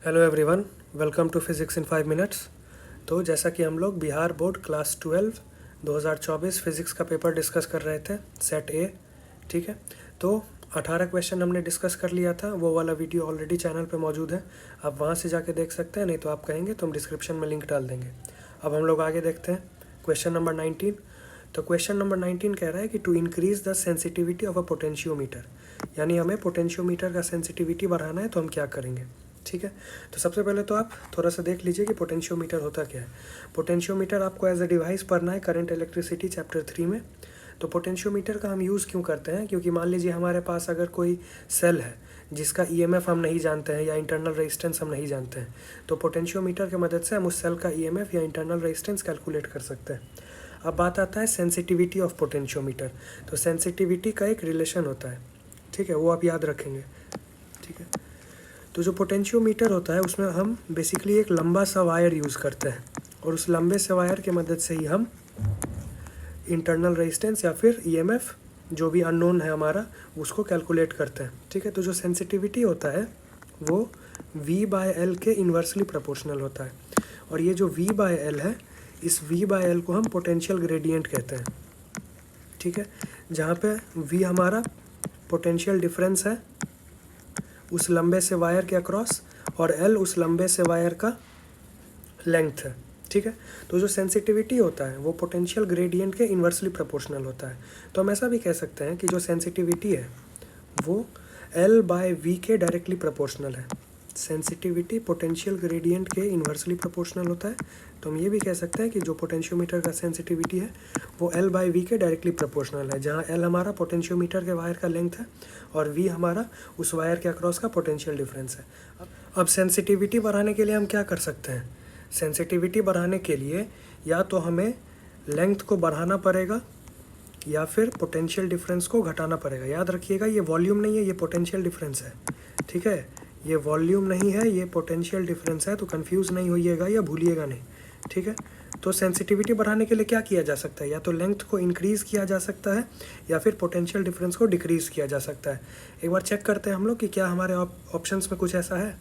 Hello everyone, welcome to physics in 5 minutes. तो जैसा कि हम लोग बिहार बोर्ड क्लास 12 2024 फिज़िक्स का पेपर डिस्कस कर रहे थे, सेट ए। ठीक है, तो 18 क्वेश्चन हमने डिस्कस कर लिया था। वो वाला वीडियो ऑलरेडी चैनल पे मौजूद है, आप वहाँ से जाके देख सकते हैं, नहीं तो आप कहेंगे तो हम डिस्क्रिप्शन में लिंक डाल देंगे। अब हम लोग आगे देखते हैं क्वेश्चन नंबर 19। तो क्वेश्चन नंबर 19 कह रहा है कि to increase the sensitivity of a potentiometer, यानी हमें पोटेंशियोमीटर का सेंसिटिविटी बढ़ाना है तो हम क्या करेंगे। ठीक है, तो सबसे पहले तो आप थोड़ा सा देख लीजिए कि पोटेंशियोमीटर होता क्या है। पोटेंशियोमीटर आपको एज अ डिवाइस पढ़ना है करंट इलेक्ट्रिसिटी चैप्टर 3 में। तो पोटेंशियोमीटर का हम यूज़ क्यों करते हैं, क्योंकि मान लीजिए हमारे पास अगर कोई सेल है जिसका ईएमएफ हम नहीं जानते हैं या इंटरनल रेजिस्टेंस हम नहीं जानते हैं, तो पोटेंशियोमीटर की मदद से हम उस सेल का ईएमएफ या इंटरनल रेजिस्टेंस कैलकुलेट कर सकते हैं। अब बात आता है सेंसिटिविटी ऑफ पोटेंशियोमीटर। तो सेंसिटिविटी का एक रिलेशन होता है, ठीक है, वो आप याद रखेंगे। ठीक है, तो जो पोटेंशियोमीटर होता है उसमें हम बेसिकली एक लंबा सा वायर यूज़ करते हैं, और उस लंबे से वायर की मदद से ही हम इंटरनल रेजिस्टेंस या फिर ईएमएफ जो भी अननोन है हमारा उसको कैलकुलेट करते हैं। ठीक है, तो जो सेंसिटिविटी होता है वो V/L के इन्वर्सली प्रोपोर्शनल होता है, और ये जो V/L है, इस V/L को हम पोटेंशियल ग्रेडियंट कहते हैं। ठीक है, जहाँ पे V हमारा पोटेंशियल डिफरेंस है उस लंबे से वायर के अक्रॉस, और L उस लंबे से वायर का लेंथ है। ठीक है, तो जो सेंसिटिविटी होता है वो पोटेंशियल ग्रेडियंट के इन्वर्सली प्रोपोर्शनल होता है। तो हम ऐसा भी कह सकते हैं कि जो सेंसिटिविटी है वो L/V के डायरेक्टली प्रोपोर्शनल है। सेंसिटिविटी पोटेंशियल ग्रेडियंट के इन्वर्सली प्रोपोर्शनल होता है, तो हम ये भी कह सकते हैं कि जो पोटेंशियोमीटर का सेंसिटिविटी है वो L/V के डायरेक्टली प्रोपोर्शनल है, जहाँ L हमारा पोटेंशियोमीटर के वायर का लेंथ है और V हमारा उस वायर के अक्रॉस का पोटेंशियल डिफरेंस है। अब सेंसिटिविटी बढ़ाने के लिए हम क्या कर सकते हैं। सेंसिटिविटी बढ़ाने के लिए या तो हमें लेंथ को बढ़ाना पड़ेगा या फिर पोटेंशियल डिफरेंस को घटाना पड़ेगा। याद रखिएगा, ये वॉल्यूम नहीं है, ये पोटेंशियल डिफरेंस है। ठीक है, ये वॉल्यूम नहीं है, ये पोटेंशियल डिफरेंस है, तो कंफ्यूज नहीं होइएगा या भूलिएगा नहीं। ठीक है, तो सेंसिटिविटी बढ़ाने के लिए क्या किया जा सकता है, या तो लेंथ को इंक्रीज़ किया जा सकता है या फिर पोटेंशियल डिफरेंस को डिक्रीज़ किया जा सकता है। एक बार चेक करते हैं हम लोग कि क्या हमारे ऑप्शंस में कुछ ऐसा है।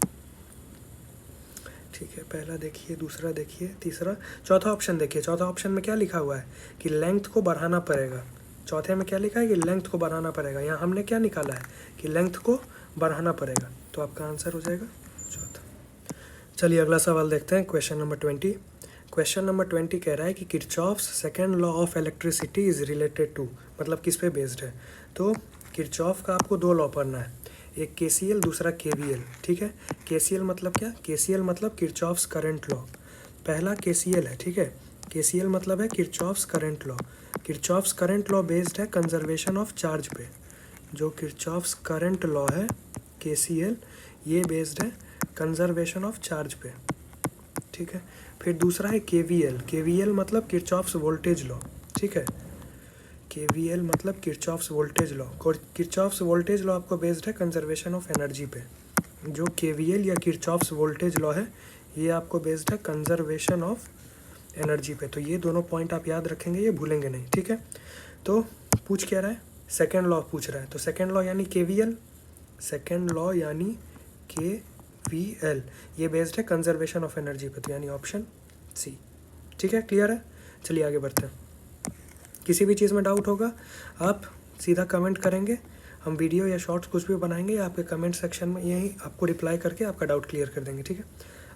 ठीक है, पहला देखिए, दूसरा देखिए, तीसरा, चौथा ऑप्शन देखिए। चौथा ऑप्शन में क्या लिखा हुआ है कि लेंथ को बढ़ाना पड़ेगा। चौथे में क्या लिखा है कि लेंथ को बढ़ाना पड़ेगा। यहाँ हमने क्या निकाला है कि लेंथ को बढ़ाना पड़ेगा, तो आपका आंसर हो जाएगा चौथा। चलिए अगला सवाल देखते हैं, क्वेश्चन नंबर 20। क्वेश्चन नंबर 20 कह रहा है कि Kirchhoff's second law of electricity is related to, मतलब किस पे बेस्ड है। तो किरचॉफ का आपको दो लॉ पढ़ना है, एक KCL दूसरा KVL। ठीक है, KCL मतलब क्या, KCL मतलब किरचॉफ्स करंट लॉ। पहला KCL है, ठीक है, KCL मतलब है Kirchhoff's current law. Kirchhoff's current law based है कंजर्वेशन ऑफ चार्ज पे। जो किरचॉफ्स करंट लॉ है KCL, ये बेस्ड है कंजर्वेशन ऑफ चार्ज पे। ठीक है, फिर दूसरा है KVL। KVL मतलब किरचॉफ्स वोल्टेज लॉ। ठीक है, KVL मतलब Kirchhoff's voltage law. Kirchhoff's voltage law आपको बेस्ड है कंजर्वेशन ऑफ एनर्जी पे। जो KVL या किरचॉफ्स वोल्टेज लॉ है ये आपको बेस्ड है कंजर्वेशन ऑफ एनर्जी पे। तो ये दोनों पॉइंट आप याद रखेंगे, ये भूलेंगे नहीं। ठीक है, तो पूछ क्या रहा है, सेकेंड लॉ पूछ रहा है, तो सेकेंड लॉ यानी KVL, सेकेंड लॉ यानी KVL, ये बेस्ड है कंजर्वेशन ऑफ एनर्जी पे, तो यानी ऑप्शन सी। ठीक है, क्लियर है। चलिए आगे बढ़ते हैं। किसी भी चीज़ में डाउट होगा आप सीधा कमेंट करेंगे, हम वीडियो या शॉर्ट्स कुछ भी बनाएंगे या आपके कमेंट सेक्शन में यही आपको रिप्लाई करके आपका डाउट क्लियर कर देंगे। ठीक है,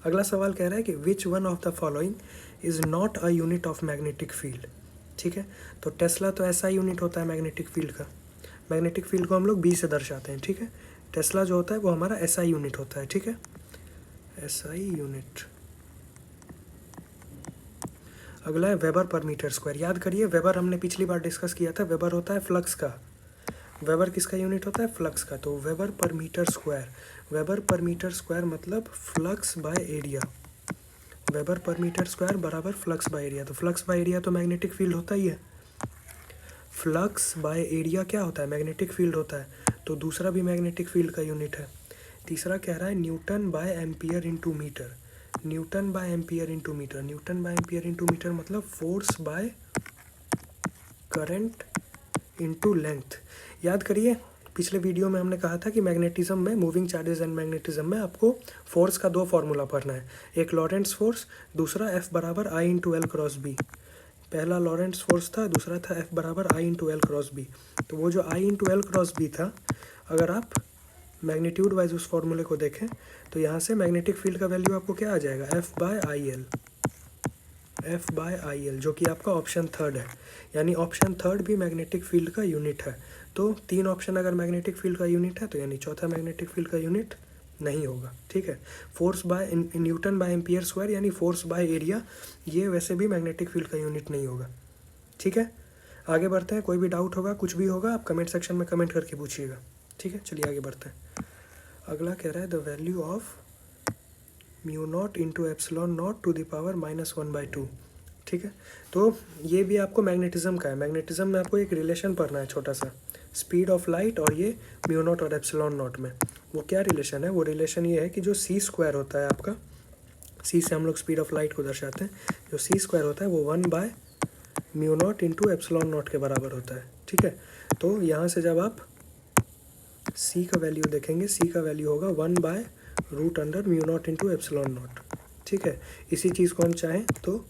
अगला सवाल कह रहा है कि which one of the following is not a unit of magnetic field. ठीक है, तो टेस्ला तो ऐसा यूनिट होता है मैग्नेटिक फील्ड का। मैग्नेटिक फील्ड को हम लोग B से दर्शाते हैं। ठीक है, टेस्ला जो होता है वो हमारा SI यूनिट होता है। ठीक है, SI यूनिट। अगला है वेबर पर मीटर स्क्वायर। याद करिए, वेबर हमने पिछली बार डिस्कस किया था, वेबर होता है फ्लक्स का। वेबर किसका यूनिट होता है, फ्लक्स का। तो weber per metre square, weber per metre square मतलब flux by area. Weber per metre square बराबर फ्लक्स बाय एरिया। तो फ्लक्स बाय एरिया तो मैग्नेटिक फील्ड होता ही है, फ्लक्स बाय एरिया क्या होता है, मैग्नेटिक फील्ड होता है, तो दूसरा भी मैग्नेटिक फील्ड का यूनिट है। तीसरा कह रहा है newton by ampere into metre. Newton by ampere into metre, newton by ampere into metre मतलब force by current into length. याद करिए, पिछले वीडियो में हमने कहा था कि मैग्नेटिज्म में, मूविंग चार्जेस एंड मैग्नेटिज्म में आपको फोर्स का दो फार्मूला पढ़ना है, एक लॉरेंट्ज फोर्स, दूसरा F बराबर I into L cross B. पहला लॉरेंट्ज फोर्स था, दूसरा था F बराबर I into L cross B. तो वो जो I into L cross B था, अगर आप मैग्नीट्यूड वाइज उस फॉर्मूले को देखें तो यहाँ से मैग्नेटिक फील्ड का वैल्यू आपको क्या आ जाएगा, F बाय आई एल, जो कि आपका ऑप्शन थर्ड है। यानी ऑप्शन थर्ड भी मैग्नेटिक फील्ड का यूनिट है। तो तीन ऑप्शन अगर मैग्नेटिक फील्ड का यूनिट है तो यानी चौथा मैग्नेटिक फील्ड का यूनिट नहीं होगा। ठीक है, force by newton by ampere square यानी फोर्स बाय एरिया, ये वैसे भी मैग्नेटिक फील्ड का यूनिट नहीं होगा। ठीक है, आगे बढ़ते हैं। कोई भी डाउट होगा, कुछ भी होगा, आप कमेंट सेक्शन में कमेंट करके पूछिएगा। ठीक है, चलिए आगे बढ़ते हैं। अगला कह रहा है the value of mu not into epsilon not to the power -1/2। ठीक है, तो ये भी आपको मैग्नेटिज्म का है। मैग्नेटिज्म में आपको एक रिलेशन पढ़ना है छोटा सा, स्पीड ऑफ लाइट और ये म्यू नॉट और एप्सिलॉन नॉट में वो क्या रिलेशन है। वो रिलेशन ये है कि जो सी स्क्वायर होता है आपका, सी से हम लोग स्पीड ऑफ लाइट को दर्शाते हैं, जो सी स्क्वायर होता है वो 1/μ0 इंटू एप्सिलॉन नॉट के बराबर होता है। ठीक है, तो यहाँ से जब आप सी का वैल्यू देखेंगे, सी का वैल्यू होगा 1/√μ0 इंटू एप्सिलॉन नॉट। ठीक है, इसी चीज़ को हम चाहें तो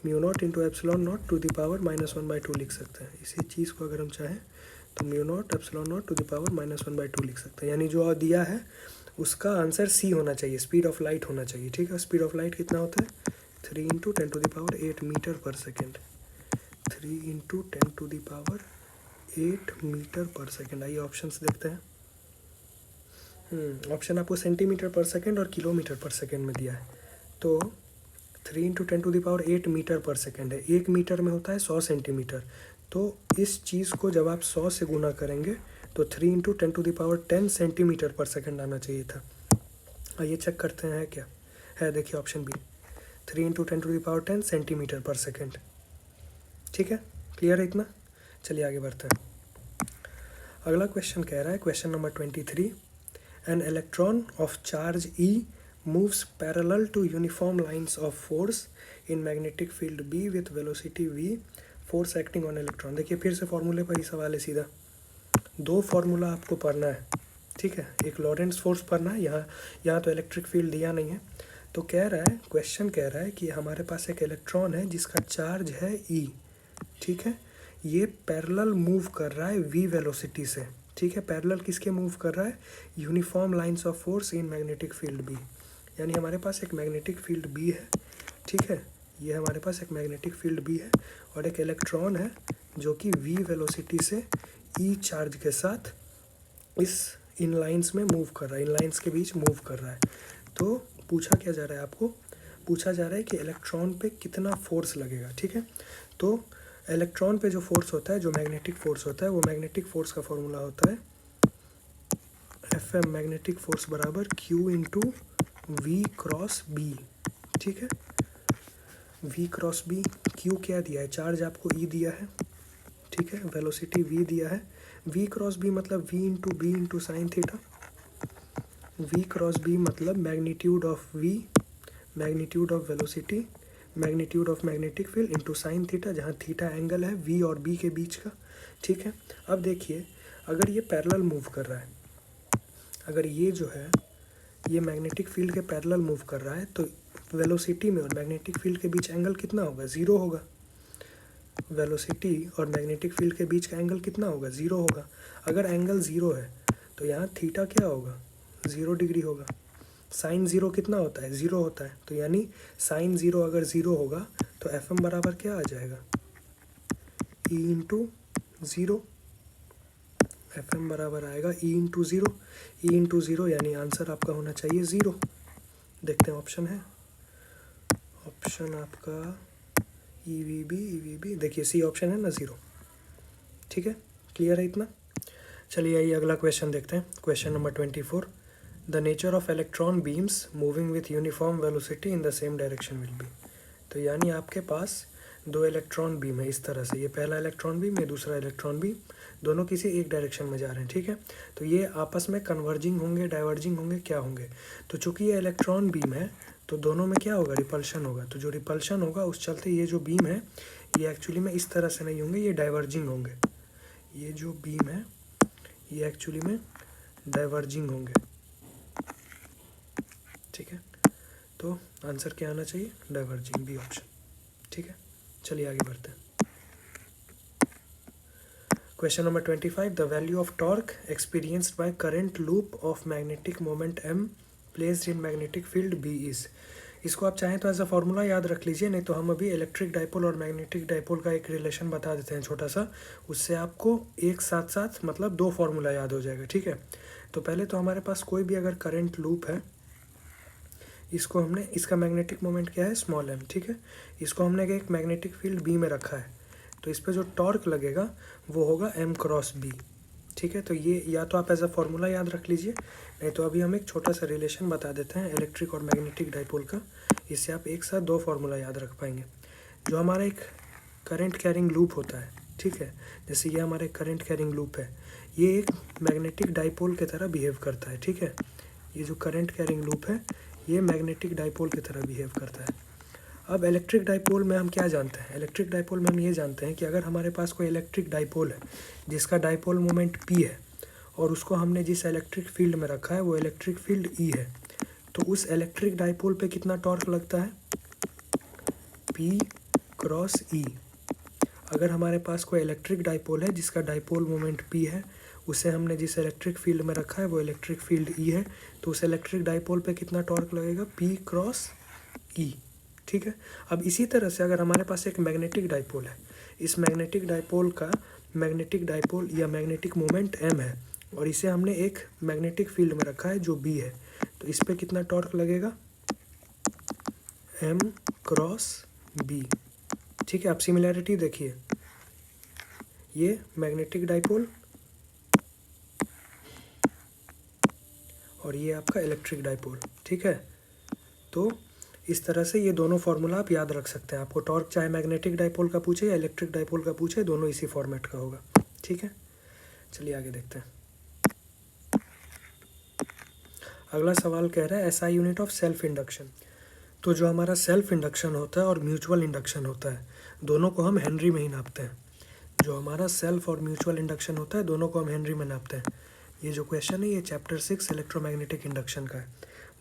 μ0 into epsilon not to the power -1/2 लिख सकते हैं। इसी चीज़ को अगर हम चाहें तो μ0 epsilon not to the power -1/2 लिख सकते हैं। यानी जो दिया है उसका आंसर सी होना चाहिए, स्पीड ऑफ लाइट होना चाहिए। ठीक है, स्पीड ऑफ लाइट कितना होता है, 3 × 10⁸ मीटर पर सेकेंड, 3 × 10⁸ मीटर पर सेकेंड। आइए ऑप्शंस देखते हैं। ऑप्शन आपको सेंटीमीटर पर सेकेंड और किलोमीटर पर सेकेंड में दिया है। तो 3 × 10⁸ मीटर पर सेकेंड है, 1 मीटर में होता है 100 सेंटीमीटर। तो इस चीज़ को जब आप 100 से गुना करेंगे तो 3 × 10⁻10 सेंटीमीटर पर सेकेंड आना चाहिए था। आइए चेक करते हैं क्या है। देखिए ऑप्शन बी, 3 × 10⁻10 सेंटीमीटर पर सेकेंड। ठीक है, क्लियर है इतना। चलिए आगे बढ़ते हैं। अगला क्वेश्चन कह रहा है, question number 23, an electron of charge E moves parallel to uniform lines of force in magnetic field B with velocity v, force acting on electron। देखिए फिर से फॉर्मूले पर ही सवाल है सीधा। दो फार्मूला आपको पढ़ना है। ठीक है, एक लॉरेंट्ज फोर्स पढ़ना है। यहाँ तो इलेक्ट्रिक फील्ड दिया नहीं है। तो कह रहा है, क्वेश्चन कह रहा है कि हमारे पास एक इलेक्ट्रॉन है जिसका चार्ज है E। ठीक है, ये पैरेलल मूव कर रहा है v वेलोसिटी से। ठीक है, पैरेलल किसके मूव कर रहा है, uniform lines of force in magnetic field B। यानी हमारे पास एक मैग्नेटिक फील्ड B है। ठीक है, ये हमारे पास एक मैग्नेटिक फील्ड B है और एक इलेक्ट्रॉन है जो कि v वेलोसिटी से E चार्ज के साथ इस इन लाइंस में मूव कर रहा है, इन लाइंस के बीच मूव कर रहा है। तो पूछा क्या जा रहा है, आपको पूछा जा रहा है कि इलेक्ट्रॉन पे कितना फोर्स लगेगा। ठीक है, तो इलेक्ट्रॉन पे जो फोर्स होता है, जो मैग्नेटिक फोर्स होता है, वो मैग्नेटिक फोर्स का फॉर्मूला होता है Fm, मैग्नेटिक फोर्स बराबर Q into V cross B। ठीक है, V क्रॉस B, Q क्या दिया है, चार्ज आपको E दिया है। ठीक है, वेलोसिटी V दिया है। V क्रॉस B मतलब V into B into sine theta. V cross B मतलब magnitude of V, magnitude of velocity, magnitude of magnetic field into sine theta, जहाँ थीटा एंगल है V और B के बीच का। ठीक है, अब देखिए अगर ये पैरेलल मूव कर रहा है, अगर ये जो है ये मैग्नेटिक फील्ड के पैरेलल मूव कर रहा है तो वेलोसिटी में और मैग्नेटिक फील्ड के बीच एंगल कितना होगा, 0 होगा। वेलोसिटी और मैग्नेटिक फील्ड के बीच का एंगल कितना होगा, 0 होगा। अगर एंगल 0 है तो यहाँ थीटा क्या होगा, 0 डिग्री होगा। साइन 0 कितना होता है, 0 होता है। तो यानी साइन 0 अगर 0 होगा तो Fm बराबर क्या आ जाएगा, E इंटू 0। Fm बराबर आएगा E इंटू 0, E इंटू 0 यानी आंसर आपका होना चाहिए 0। देखते हैं ऑप्शन है, ऑप्शन आपका EVB, देखिए सी ऑप्शन है ना, 0। ठीक है, क्लियर है इतना। चलिए आइए अगला क्वेश्चन देखते हैं। Question number 24, the nature of electron beams moving with uniform velocity in the same direction will be. तो यानी आपके पास दो इलेक्ट्रॉन बीम है इस तरह से, ये पहला इलेक्ट्रॉन बीम, ये दूसरा इलेक्ट्रॉन बीम, दोनों किसी एक डायरेक्शन में जा रहे हैं। ठीक है, तो ये आपस में कन्वर्जिंग होंगे, डाइवर्जिंग होंगे, क्या होंगे। तो चूंकि ये इलेक्ट्रॉन बीम है तो दोनों में क्या होगा, रिपल्शन होगा। तो जो रिपल्शन होगा उस चलते ये जो बीम है ये एक्चुअली में इस तरह से नहीं होंगे, ये डाइवर्जिंग होंगे। ये जो बीम है ये एक्चुअली में डाइवर्जिंग होंगे, ठीक है। तो आंसर क्या आना चाहिए, डाइवर्जिंग, बी ऑप्शन, ठीक है। चलिए आगे बढ़ते हैं। Question number 25, the value of torque experienced by current loop of magnetic moment m placed in magnetic field b is. इसको आप चाहें तो एज अ फॉर्मूला याद रख लीजिए, नहीं तो हम अभी इलेक्ट्रिक डाइपोल और मैग्नेटिक डाइपोल का एक रिलेशन बता देते हैं छोटा सा, उससे आपको एक साथ साथ मतलब दो फार्मूला याद हो जाएगा, ठीक है। तो पहले तो हमारे पास कोई भी अगर करंट लूप है, इसको हमने, इसका मैग्नेटिक मोमेंट क्या है, स्मॉल m, ठीक है। इसको हमने एक मैग्नेटिक फील्ड b में रखा है, तो इस पर जो टॉर्क लगेगा वो होगा m क्रॉस b, ठीक है। तो ये या तो आप एज अ फॉर्मूला याद रख लीजिए, नहीं तो अभी हम एक छोटा सा रिलेशन बता देते हैं इलेक्ट्रिक और मैग्नेटिक डाइपोल का, इससे आप एक साथ दो फार्मूला याद रख पाएंगे। जो हमारा एक करंट कैरिंग लूप होता है, ठीक है, जैसे ये हमारा एक करंट कैरिंग लूप है, ये एक मैग्नेटिक डाइपोल की तरह बिहेव करता है, ठीक है। ये जो करंट कैरिंग लूप है ये मैग्नेटिक डाइपोल की तरह बिहेव करता है। अब इलेक्ट्रिक डाइपोल में हम क्या जानते हैं, इलेक्ट्रिक डाइपोल में हम ये जानते हैं कि अगर हमारे पास कोई इलेक्ट्रिक डाइपोल है जिसका डाइपोल मोमेंट p है और उसको हमने जिस इलेक्ट्रिक फील्ड में रखा है वो इलेक्ट्रिक फील्ड E है, तो उस इलेक्ट्रिक डाइपोल पे कितना टॉर्क लगता है, P क्रॉस E। अगर हमारे पास कोई इलेक्ट्रिक डाइपोल है जिसका डाइपोल मोमेंट P है, उसे हमने जिस इलेक्ट्रिक फील्ड में रखा है वो इलेक्ट्रिक फील्ड E है, तो उस इलेक्ट्रिक डाइपोल पे कितना टॉर्क लगेगा, P क्रॉस E, ठीक है। अब इसी तरह से अगर हमारे पास एक मैग्नेटिक डाइपोल है, इस मैग्नेटिक डाइपोल का मैग्नेटिक डाइपोल या मैग्नेटिक मोमेंट m है और इसे हमने एक मैग्नेटिक फील्ड में रखा है जो b है, तो इस पे कितना टॉर्क लगेगा, m क्रॉस b, ठीक है। आप सिमिलैरिटी देखिए, ये मैग्नेटिक डाइपोल और ये आपका इलेक्ट्रिक डाइपोल, ठीक है। तो इस तरह से ये दोनों फार्मूला आप याद रख सकते हैं। आपको टॉर्क चाहे मैग्नेटिक डाइपोल का पूछे या इलेक्ट्रिक डाइपोल का पूछे, दोनों इसी फॉर्मेट का होगा, ठीक है। चलिए आगे देखते हैं। अगला सवाल कह रहा है SI unit of self induction. तो जो हमारा सेल्फ इंडक्शन होता है और म्यूचुअल इंडक्शन होता है, दोनों को हम हेनरी में ही नापते हैं। जो हमारा सेल्फ और म्यूचुअल इंडक्शन होता है दोनों को हम हेनरी में नापते हैं। ये जो क्वेश्चन है ये चैप्टर 6 इलेक्ट्रोमैग्नेटिक इंडक्शन का है,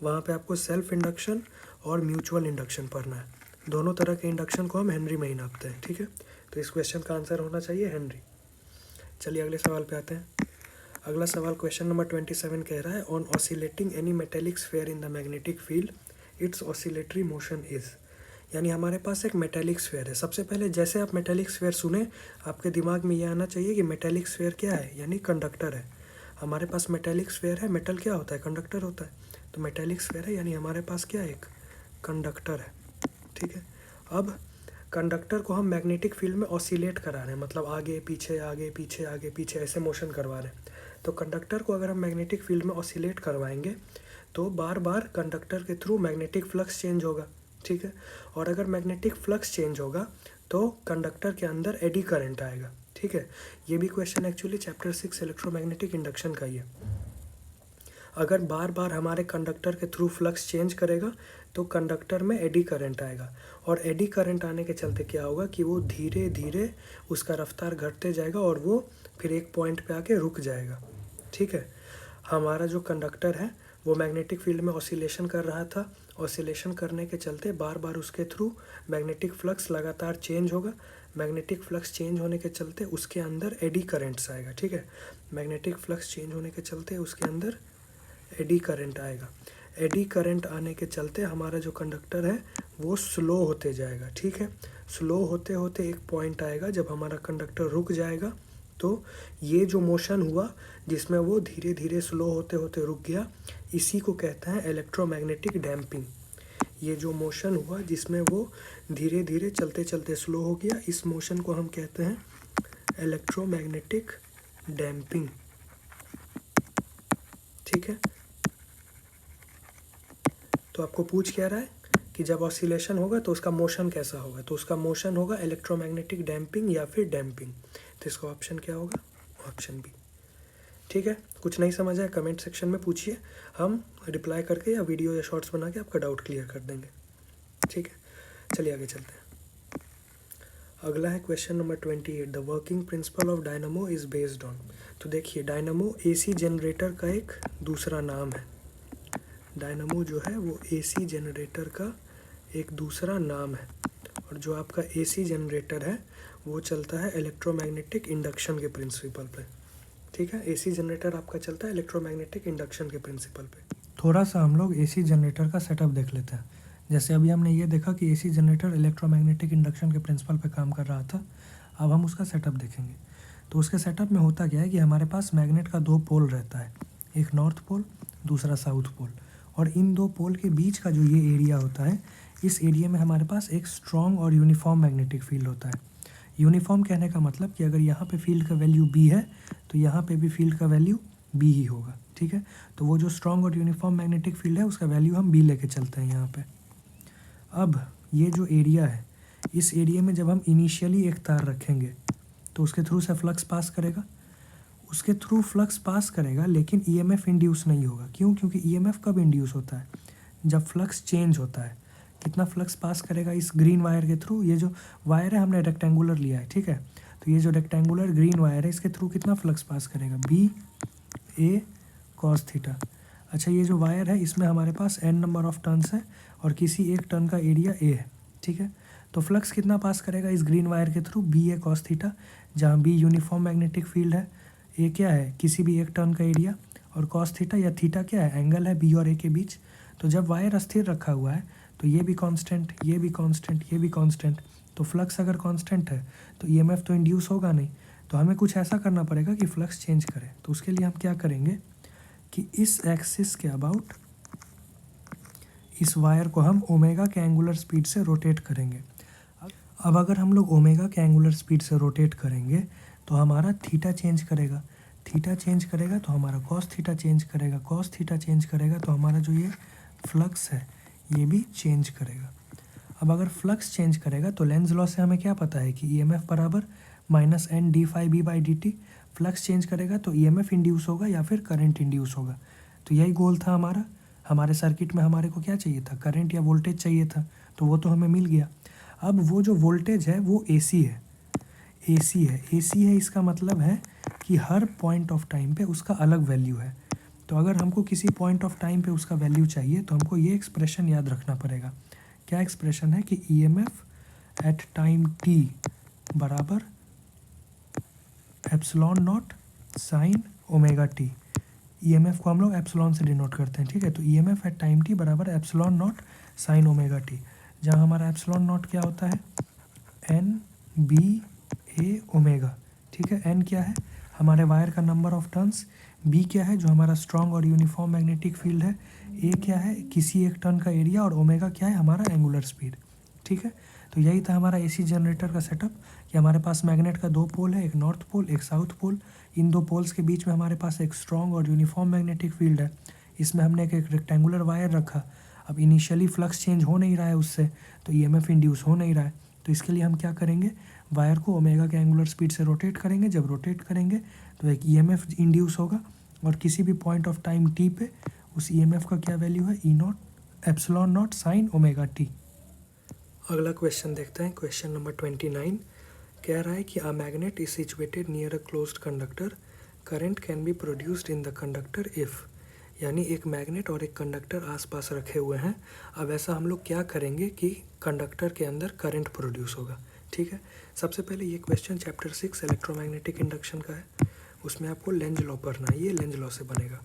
वहाँ पे आपको सेल्फ इंडक्शन और म्यूचुअल इंडक्शन पढ़ना है। दोनों तरह के इंडक्शन को हम हेनरी में ही नापते हैं, ठीक है। तो इस क्वेश्चन का आंसर होना चाहिए हेनरी। चलिए अगले सवाल पे आते हैं। अगला सवाल क्वेश्चन नंबर 27 कह रहा है, on oscillating any metallic sphere in the magnetic field it's oscillatory motion is. यानी हमारे पास एक मेटेलिक स्फीयर है। सबसे पहले जैसे आप मेटेलिक स्फीयर सुने, आपके दिमाग में ये आना चाहिए कि मेटेलिक स्फीयर क्या है, यानी कंडक्टर है। हमारे पास मेटेलिक स्फीयर है, मेटल क्या होता है, कंडक्टर होता है, तो मेटेलिक स्फीयर है यानी हमारे पास क्या है, एक कंडक्टर है, ठीक है। अब कंडक्टर को हम मैग्नेटिक फील्ड में ऑसिलेट करा रहे हैं, मतलब आगे पीछे आगे पीछे आगे पीछे ऐसे मोशन करवा रहे हैं। तो कंडक्टर को अगर हम मैग्नेटिक फील्ड में ऑसिलेट करवाएंगे तो बार बार कंडक्टर के थ्रू मैग्नेटिक फ्लक्स चेंज होगा, ठीक है। और अगर मैग्नेटिक फ्लक्स चेंज होगा तो कंडक्टर के अंदर एडी करंट आएगा, ठीक है। ये भी question actually chapter 6 electromagnetic induction का ही है। अगर बार बार हमारे कंडक्टर के थ्रू फ्लक्स चेंज करेगा तो कंडक्टर में एडी करंट आएगा, और एडी करंट आने के चलते क्या होगा कि वो धीरे धीरे उसका रफ्तार घटते जाएगा और वो फिर एक पॉइंट पे आके रुक जाएगा, ठीक है। हमारा जो कंडक्टर है वो मैग्नेटिक फील्ड में ऑसिलेशन कर रहा था, ऑसिलेशन करने के चलते बार बार उसके थ्रू मैग्नेटिक फ्लक्स लगातार चेंज होगा। मैग्नेटिक फ्लक्स चेंज होने के चलते उसके अंदर एडी करंट्स आएगा, ठीक है। मैग्नेटिक फ्लक्स चेंज होने के चलते उसके अंदर एडी करंट आएगा। एडी करंट आने के चलते हमारा जो कंडक्टर है वो स्लो होते जाएगा, ठीक है। स्लो होते होते एक पॉइंट आएगा जब हमारा कंडक्टर रुक जाएगा। तो ये जो मोशन हुआ जिसमें वो धीरे धीरे स्लो होते होते रुक गया, इसी को कहते हैं इलेक्ट्रोमैग्नेटिक डैम्पिंग। ये जो मोशन हुआ जिसमें वो धीरे धीरे चलते चलते स्लो हो गया, इस मोशन को हम कहते हैं इलेक्ट्रोमैग्नेटिक डैम्पिंग, ठीक है। तो आपको पूछ क्या रहा है कि जब ऑसिलेशन होगा तो उसका मोशन कैसा होगा, तो उसका मोशन होगा इलेक्ट्रोमैग्नेटिक डैम्पिंग या फिर डैम्पिंग। तो इसका ऑप्शन क्या होगा, ऑप्शन बी, ठीक है। कुछ नहीं समझ आया कमेंट सेक्शन में पूछिए, हम रिप्लाई करके या वीडियो या शॉर्ट्स बना के आपका डाउट क्लियर कर देंगे, ठीक है। चलिए आगे चलते हैं। अगला है question number 28, the working principle of dynamo is based on. तो देखिए डायनामो एसी जनरेटर का एक दूसरा नाम है। डायनामो जो है वो एसी जनरेटर का एक दूसरा नाम है, और जो आपका एसी जनरेटर है वो चलता है इलेक्ट्रोमैग्नेटिक इंडक्शन के प्रिंसिपल पे। ठीक है, एसी जनरेटर आपका चलता है इलेक्ट्रोमैग्नेटिक इंडक्शन के प्रिंसिपल पे। थोड़ा सा हम लोग एसी जनरेटर का सेटअप देख लेते हैं। जैसे अभी हमने ये देखा कि एसी जनरेटर इलेक्ट्रोमैग्नेटिक इंडक्शन के प्रिंसिपल पे काम कर रहा था। अब हम उसका सेटअप देखेंगे। तो उसके सेटअप में होता क्या है कि हमारे पास मैग्नेट का दो पोल रहता है, एक नॉर्थ पोल, दूसरा साउथ पोल, और इन दो पोल के बीच का जो ये एरिया होता है, इस एरिया में हमारे पास एक स्ट्रॉन्ग और यूनिफॉर्म मैग्नेटिक फील्ड होता है। यूनिफॉर्म कहने का मतलब कि अगर यहाँ पे फील्ड का वैल्यू बी है तो यहाँ पे भी फील्ड का वैल्यू बी ही होगा। ठीक है, तो वो जो स्ट्रॉन्ग और यूनिफॉर्म मैग्नेटिक फील्ड है उसका वैल्यू हम बी लेके चलते हैं यहाँ पे। अब ये जो एरिया है, इस एरिया में जब हम इनिशियली एक तार रखेंगे तो उसके थ्रू से फ्लक्स पास करेगा, उसके थ्रू फ्लक्स पास करेगा, लेकिन ईएमएफ इंड्यूस नहीं होगा। क्यों? क्योंकि ईएमएफ कब इंड्यूस होता है? जब फ्लक्स चेंज होता है। कितना फ्लक्स पास करेगा इस ग्रीन वायर के थ्रू? ये जो वायर है हमने रेक्टेंगुलर लिया है, ठीक है, तो ये जो रेक्टेंगुलर ग्रीन वायर है इसके थ्रू कितना फ्लक्स पास करेगा? बी ए कॉस थीटा। अच्छा, ये जो वायर है इसमें हमारे पास n नंबर ऑफ टर्न्स है और किसी एक टर्न का एरिया a है। ठीक है, तो फ्लक्स कितना पास करेगा इस ग्रीन वायर के थ्रू? बी ए कॉस थीटा, जहाँ बी यूनिफॉर्म मैग्नेटिक फील्ड है, ए क्या है? किसी भी एक टर्न का एरिया, और कॉस थीटा या थीटा क्या है? एंगल है बी और ए के बीच। तो जब वायर अस्थिर रखा हुआ है तो ये भी कांस्टेंट, ये भी कांस्टेंट, ये भी कांस्टेंट, तो फ्लक्स अगर कांस्टेंट है तो ईएमएफ तो इंड्यूस होगा नहीं। तो हमें कुछ ऐसा करना पड़ेगा कि फ्लक्स चेंज करे। तो उसके लिए हम क्या करेंगे कि इस एक्सिस के अबाउट इस वायर को हम ओमेगा के एंगुलर स्पीड से रोटेट करेंगे। अब अगर हम लोग ओमेगा के एंगुलर स्पीड से रोटेट करेंगे तो हमारा थीटा चेंज करेगा, थीटा चेंज करेगा तो हमारा कॉस थीटा चेंज करेगा, कॉस थीटा चेंज करेगा तो हमारा जो ये फ्लक्स है ये भी चेंज करेगा। अब अगर फ्लक्स चेंज करेगा तो लेंज लॉ से हमें क्या पता है कि ईएमएफ बराबर minus N D phi B by D T. Flux change करेगा तो ईएमएफ इंड्यूस होगा या फिर करंट इंड्यूस होगा। तो यही गोल था हमारा। हमारे सर्किट में हमारे को क्या चाहिए था? करंट या वोल्टेज चाहिए था, तो वो तो हमें मिल गया। अब वो जो वोल्टेज है वो एसी है, एसी है, एसी है, इसका मतलब है कि हर पॉइंट ऑफ टाइम पे उसका अलग वैल्यू है। तो अगर हमको किसी पॉइंट ऑफ टाइम पे उसका वैल्यू चाहिए तो हमको ये एक्सप्रेशन याद रखना पड़ेगा। क्या एक्सप्रेशन है? कि ईएमएफ एट टाइम टी बराबर epsilon nought sine omega T. EMF को हम लोग एप्सिलॉन से डिनोट करते हैं। ठीक है, तो ईएमएफ एट टाइम टी बराबर epsilon nought sine omega T, जहाँ हमारा एप्सिलॉन नॉट क्या होता है? एन बी ए ओमेगा। ठीक है, एन क्या है? हमारे वायर का नंबर ऑफ टर्न्स, बी क्या है? जो हमारा स्ट्रॉन्ग और यूनिफॉर्म मैग्नेटिक फील्ड है, ए क्या है? किसी एक टर्न का एरिया, और ओमेगा क्या है? हमारा एंगुलर स्पीड। ठीक है, तो यही था हमारा एसी जनरेटर का सेटअप कि हमारे पास मैग्नेट का दो पोल है, एक नॉर्थ पोल, एक साउथ पोल। इन दो पोल्स के बीच में हमारे पास एक स्ट्रॉन्ग और यूनिफॉर्म मैग्नेटिक फील्ड है। इसमें हमने एक रेक्टेंगुलर वायर रखा। अब इनिशियली फ्लक्स चेंज हो नहीं रहा है उससे, तो ईएमएफ इंड्यूस हो नहीं रहा है। तो इसके लिए हम क्या करेंगे? वायर को ओमेगा के एंगुलर स्पीड से रोटेट करेंगे। जब रोटेट करेंगे तो एक ईएमएफ इंड्यूस होगा, और किसी भी पॉइंट ऑफ टाइम टी पे उस ईएमएफ का क्या वैल्यू है? E nought epsilon nought sine omega T. अगला क्वेश्चन देखते हैं, क्वेश्चन नंबर 29 कह रहा है कि a magnet is situated near a closed conductor, current can be produced in the conductor if. यानी एक मैग्नेट और एक कंडक्टर आसपास रखे हुए हैं। अब ऐसा हम लोग क्या करेंगे कि कंडक्टर के अंदर करंट प्रोड्यूस होगा। ठीक है, सबसे पहले ये क्वेश्चन चैप्टर 6 इलेक्ट्रोमैग्नेटिक इंडक्शन का है। उसमें आपको लेंज लॉ पढ़ना है, ये लेंज लॉ से बनेगा।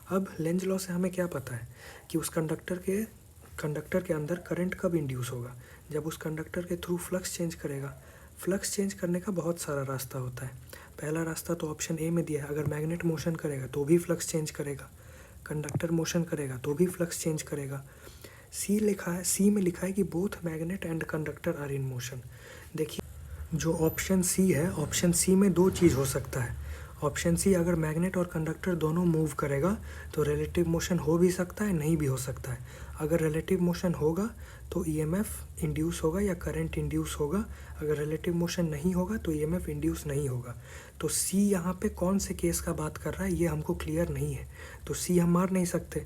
अब लेंज लॉ से हमें क्या पता है कि उस कंडक्टर के अंदर करंट कब इंड्यूस होगा? जब उस कंडक्टर के थ्रू फ्लक्स चेंज करेगा। फ्लक्स चेंज करने का बहुत सारा रास्ता होता है। पहला रास्ता तो ऑप्शन ए में दिया है, अगर मैग्नेट मोशन करेगा तो भी फ्लक्स चेंज करेगा, कंडक्टर मोशन करेगा तो भी फ्लक्स चेंज करेगा। सी लिखा है, सी में लिखा है कि both magnet and conductor are in motion. देखिए जो ऑप्शन सी है, ऑप्शन सी में दो चीज़ हो सकता है। ऑप्शन सी, अगर मैग्नेट और कंडक्टर दोनों मूव करेगा तो रिलेटिव मोशन हो भी सकता है, नहीं भी हो सकता है। अगर रिलेटिव मोशन होगा तो ईएमएफ इंड्यूस होगा या करंट इंड्यूस होगा। अगर रिलेटिव मोशन नहीं होगा तो ईएमएफ इंड्यूस नहीं होगा। तो सी यहाँ पे कौन से केस का बात कर रहा है ये हमको क्लियर नहीं है, तो सी हम मार नहीं सकते।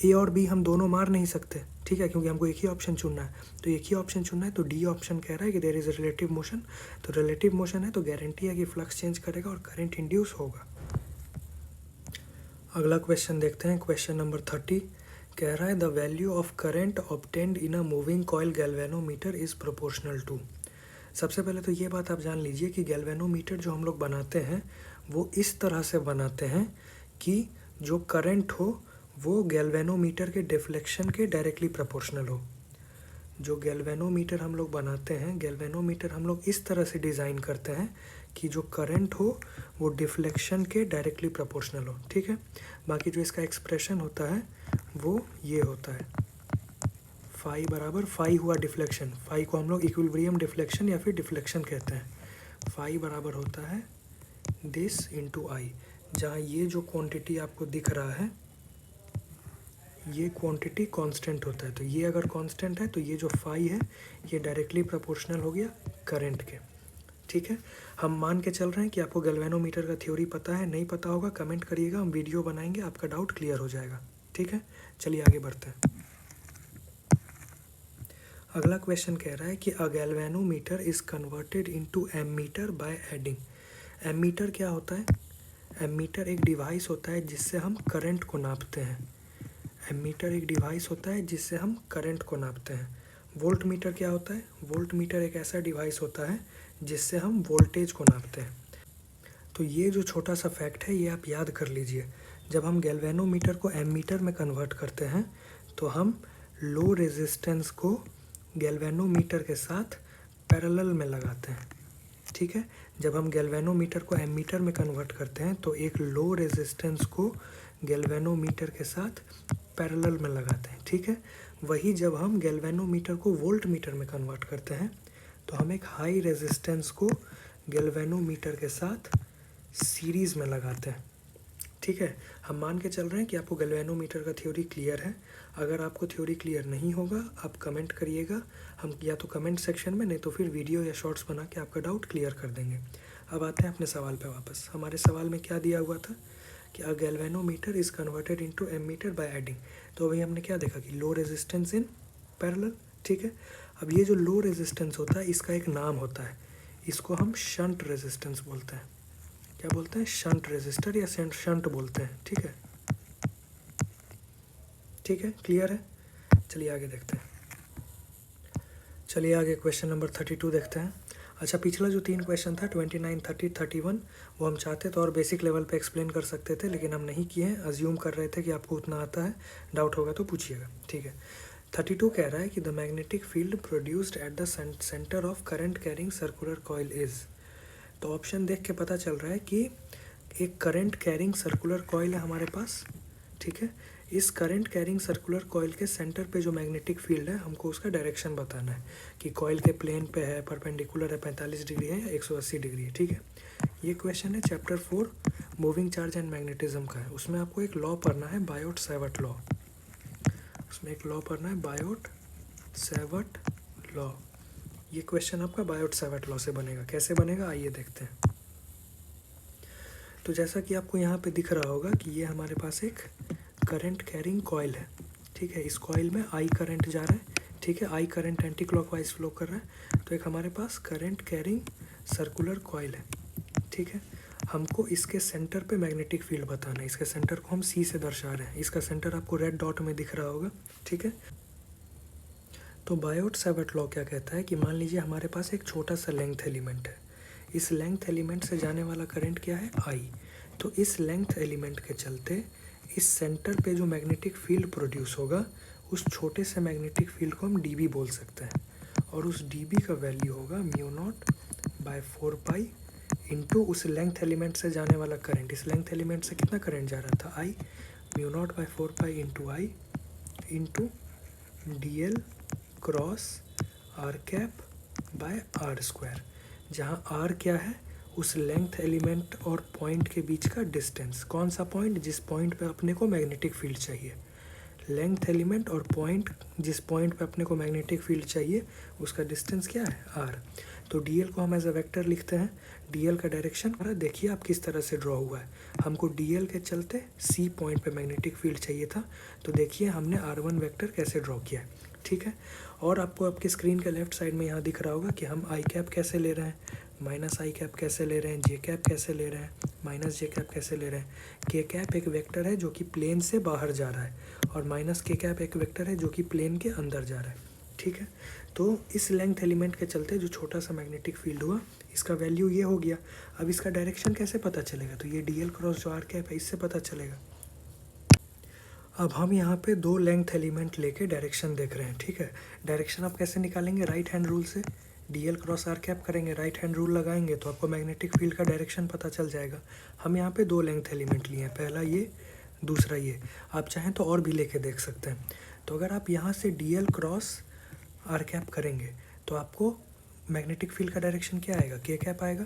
ए और बी हम दोनों मार नहीं सकते। ठीक है, क्योंकि हमको एक ही ऑप्शन चुनना है, तो एक ही ऑप्शन चुनना है, तो डी ऑप्शन कह रहा है कि देयर इज़ रिलेटिव मोशन। तो रिलेटिव मोशन है तो गारंटी है कि फ्लक्स चेंज करेगा और करंट इंड्यूस होगा। अगला क्वेश्चन देखते हैं, क्वेश्चन नंबर 30 कह रहा है the value of current obtained in a moving coil galvanometer is proportional to. सबसे पहले तो ये बात आप जान लीजिए कि गैल्वेनोमीटर जो हम लोग बनाते हैं वो इस तरह से बनाते हैं कि जो करंट हो वो गैल्वेनोमीटर के डिफ्लेक्शन के डायरेक्टली प्रोपोर्शनल हो। जो गैल्वेनोमीटर हम लोग बनाते हैं, गैल्वेनोमीटर हम लोग इस तरह से डिज़ाइन करते हैं कि जो करंट हो वो डिफ्लेक्शन के डायरेक्टली प्रोपोर्शनल हो, ठीक है। बाकी जो इसका एक्सप्रेशन होता है वो ये होता है, फाई बराबर, फाई हुआ डिफ्लेक्शन, फाई को हम लोग इक्विलिब्रियम डिफ्लेक्शन या फिर डिफ्लेक्शन कहते हैं। फाई बराबर होता है दिस इंटू आई, जहाँ ये जो क्वांटिटी आपको दिख रहा है ये क्वांटिटी कांस्टेंट होता है, तो ये अगर कांस्टेंट है तो ये जो फाई है ये डायरेक्टली प्रोपोर्शनल हो गया करंट के, ठीक है। हम मान के चल रहे हैं कि आपको गैल्वेनोमीटर का थ्योरी पता है, नहीं पता होगा कमेंट करिएगा, हम वीडियो बनाएंगे, आपका डाउट क्लियर हो जाएगा, ठीक है। चलिए आगे बढ़ते हैं। अगला क्वेश्चन कह रहा है कि a galvanometer is converted into ammeter by adding. Ammeter क्या होता है? एमीटर एक डिवाइस होता है जिससे हम करंट को नापते हैं। एमीटर एक डिवाइस होता है जिससे हम करंट को नापते हैं। वोल्ट मीटर क्या होता है? वोल्ट मीटर एक ऐसा डिवाइस होता है जिससे हम वोल्टेज को नापते हैं। तो ये जो छोटा सा फैक्ट है ये आप याद कर लीजिए। जब हम गैल्वेनोमीटर को एमीटर में कन्वर्ट करते हैं तो हम लो रेजिस्टेंस को गैल्वेनोमीटर के साथ पैरेलल में लगाते हैं, ठीक है। जब हम गैल्वेनोमीटर को एमीटर में कन्वर्ट करते हैं तो एक लो रेजिस्टेंस को गैल्वेनोमीटर के साथ पैरेलल में लगाते हैं, ठीक है। वही जब हम गैल्वेनोमीटर को वोल्ट मीटर में कन्वर्ट करते हैं तो हम एक हाई रेजिस्टेंस को गैल्वेनोमीटर के साथ सीरीज़ में लगाते हैं, ठीक है। हम मान के चल रहे हैं कि आपको गैल्वेनोमीटर का थ्योरी क्लियर है। अगर आपको थ्योरी क्लियर नहीं होगा आप कमेंट करिएगा, हम या तो कमेंट सेक्शन में, नहीं तो फिर वीडियो या शॉर्ट्स बना के आपका डाउट क्लियर कर देंगे। अब आते हैं अपने सवाल पे वापस। हमारे सवाल में क्या दिया हुआ था कि a galvanometer is converted into ammeter by adding. तो अभी हमने क्या देखा कि लो रेजिस्टेंस इन पैरेलल, ठीक है। अब ये जो लो रेजिस्टेंस होता है इसका एक नाम होता है, इसको हम शंट रेजिस्टेंस बोलते हैं। क्या बोलते हैं? शंट रेजिस्टर या शंट बोलते हैं, ठीक है। ठीक है, क्लियर है। चलिए आगे देखते हैं। चलिए आगे क्वेश्चन नंबर 32 देखते हैं। अच्छा, पिछला जो 3 क्वेश्चन था 29, 30, 31 वो हम चाहते तो और बेसिक लेवल पे एक्सप्लेन कर सकते थे, लेकिन हम नहीं किए हैं। अज्यूम कर रहे थे कि आपको उतना आता है, डाउट होगा तो पूछिएगा, ठीक है। 32 कह रहा है कि the magnetic field produced at the centre of current carrying circular coil is. तो ऑप्शन देख के पता चल रहा है कि एक करंट कैरिंग सर्कुलर कॉइल है हमारे पास, ठीक है। इस करंट कैरिंग सर्कुलर कॉइल के सेंटर पे जो मैग्नेटिक फील्ड है हमको उसका डायरेक्शन बताना है कि कॉइल के प्लेन पे है, परपेंडिकुलर है, 45 डिग्री है या 180 डिग्री है, ठीक है। ये क्वेश्चन है chapter 4 moving charge and magnetism का है। उसमें आपको एक लॉ पढ़ना है, बायोट-सैवर्ट लॉ। उसमें एक लॉ पढ़ना है, बायोट-सैवर्ट लॉ। ये क्वेश्चन आपका बायोट-सैवर्ट लॉ से बनेगा। कैसे बनेगा आइए देखते हैं। तो जैसा कि आपको यहाँ पे दिख रहा होगा कि ये हमारे पास एक करंट कैरिंग कॉइल है, ठीक है। इस कॉइल में आई करंट जा रहा है, ठीक है। I current anti clockwise flow कर रहा है। तो एक हमारे पास करंट कैरिंग सर्कुलर कॉइल है, ठीक है। हमको इसके सेंटर पे मैग्नेटिक फील्ड बताना है। इसके सेंटर को हम सी से दर्शा रहे हैं। इसका सेंटर आपको रेड डॉट में दिख रहा होगा, ठीक है। तो बायोट-सैवर्ट लॉ क्या कहता है कि मान लीजिए हमारे पास एक छोटा सा लेंथ एलिमेंट है। इस लेंथ एलिमेंट से जाने वाला करंट क्या है? आई। तो इस लेंथ एलिमेंट के चलते इस सेंटर पे जो मैग्नेटिक फील्ड प्रोड्यूस होगा उस छोटे से मैग्नेटिक फील्ड को हम डीबी बोल सकते हैं, और उस डीबी का वैल्यू होगा μ0/4 इंटू उस लेंथ एलिमेंट से जाने वाला करंट। इस लेंथ एलिमेंट से कितना करंट जा रहा था? I. μ0/4 into I into DL cross R cap by R square, जहाँ आर क्या है? उस लेंथ एलिमेंट और पॉइंट के बीच का डिस्टेंस। कौन सा पॉइंट? जिस पॉइंट पे अपने को मैग्नेटिक फील्ड चाहिए। लेंथ एलिमेंट और पॉइंट, जिस पॉइंट पे अपने को मैग्नेटिक फील्ड चाहिए उसका डिस्टेंस क्या है? आर। तो डी एल को हम एज अ वेक्टर लिखते हैं। डी एल का डायरेक्शन देखिए आप किस तरह से ड्रॉ हुआ है। हमको डी एल के चलते सी पॉइंट पे मैग्नेटिक फील्ड चाहिए था, तो देखिए हमने R1 वेक्टर कैसे ड्रॉ किया है, ठीक है। और आपको आपकी स्क्रीन के लेफ्ट साइड में यहाँ दिख रहा होगा कि हम आई कैप कैसे ले रहे हैं, माइनस आई कैप कैसे ले रहे हैं, जे कैप कैसे ले रहे हैं, माइनस जे कैप कैसे ले रहे हैं। के कैप एक वेक्टर है जो कि प्लेन से बाहर जा रहा है, और माइनस के कैप एक वेक्टर है जो कि प्लेन के अंदर जा रहा है, ठीक है। तो इस लेंथ एलिमेंट के चलते जो छोटा सा मैग्नेटिक फील्ड हुआ, इसका वैल्यू ये हो गया। अब इसका डायरेक्शन कैसे पता चलेगा, तो ये डी एल क्रॉस जो आर कैप है इससे पता चलेगा। अब हम यहाँ पे दो लेंथ एलिमेंट लेके डायरेक्शन देख रहे हैं, ठीक है। डायरेक्शन आप कैसे निकालेंगे, राइट हैंड रूल से। D L cross R cap करेंगे, राइट हैंड रूल लगाएंगे तो आपको मैग्नेटिक फील्ड का डायरेक्शन पता चल जाएगा। हम यहाँ पे दो लेंथ एलिमेंट लिए हैं, पहला ये, दूसरा ये। आप चाहें तो और भी लेके देख सकते हैं। तो अगर आप यहाँ से D L cross R cap करेंगे तो आपको मैग्नेटिक फील्ड का डायरेक्शन क्या आएगा, के कैप आएगा।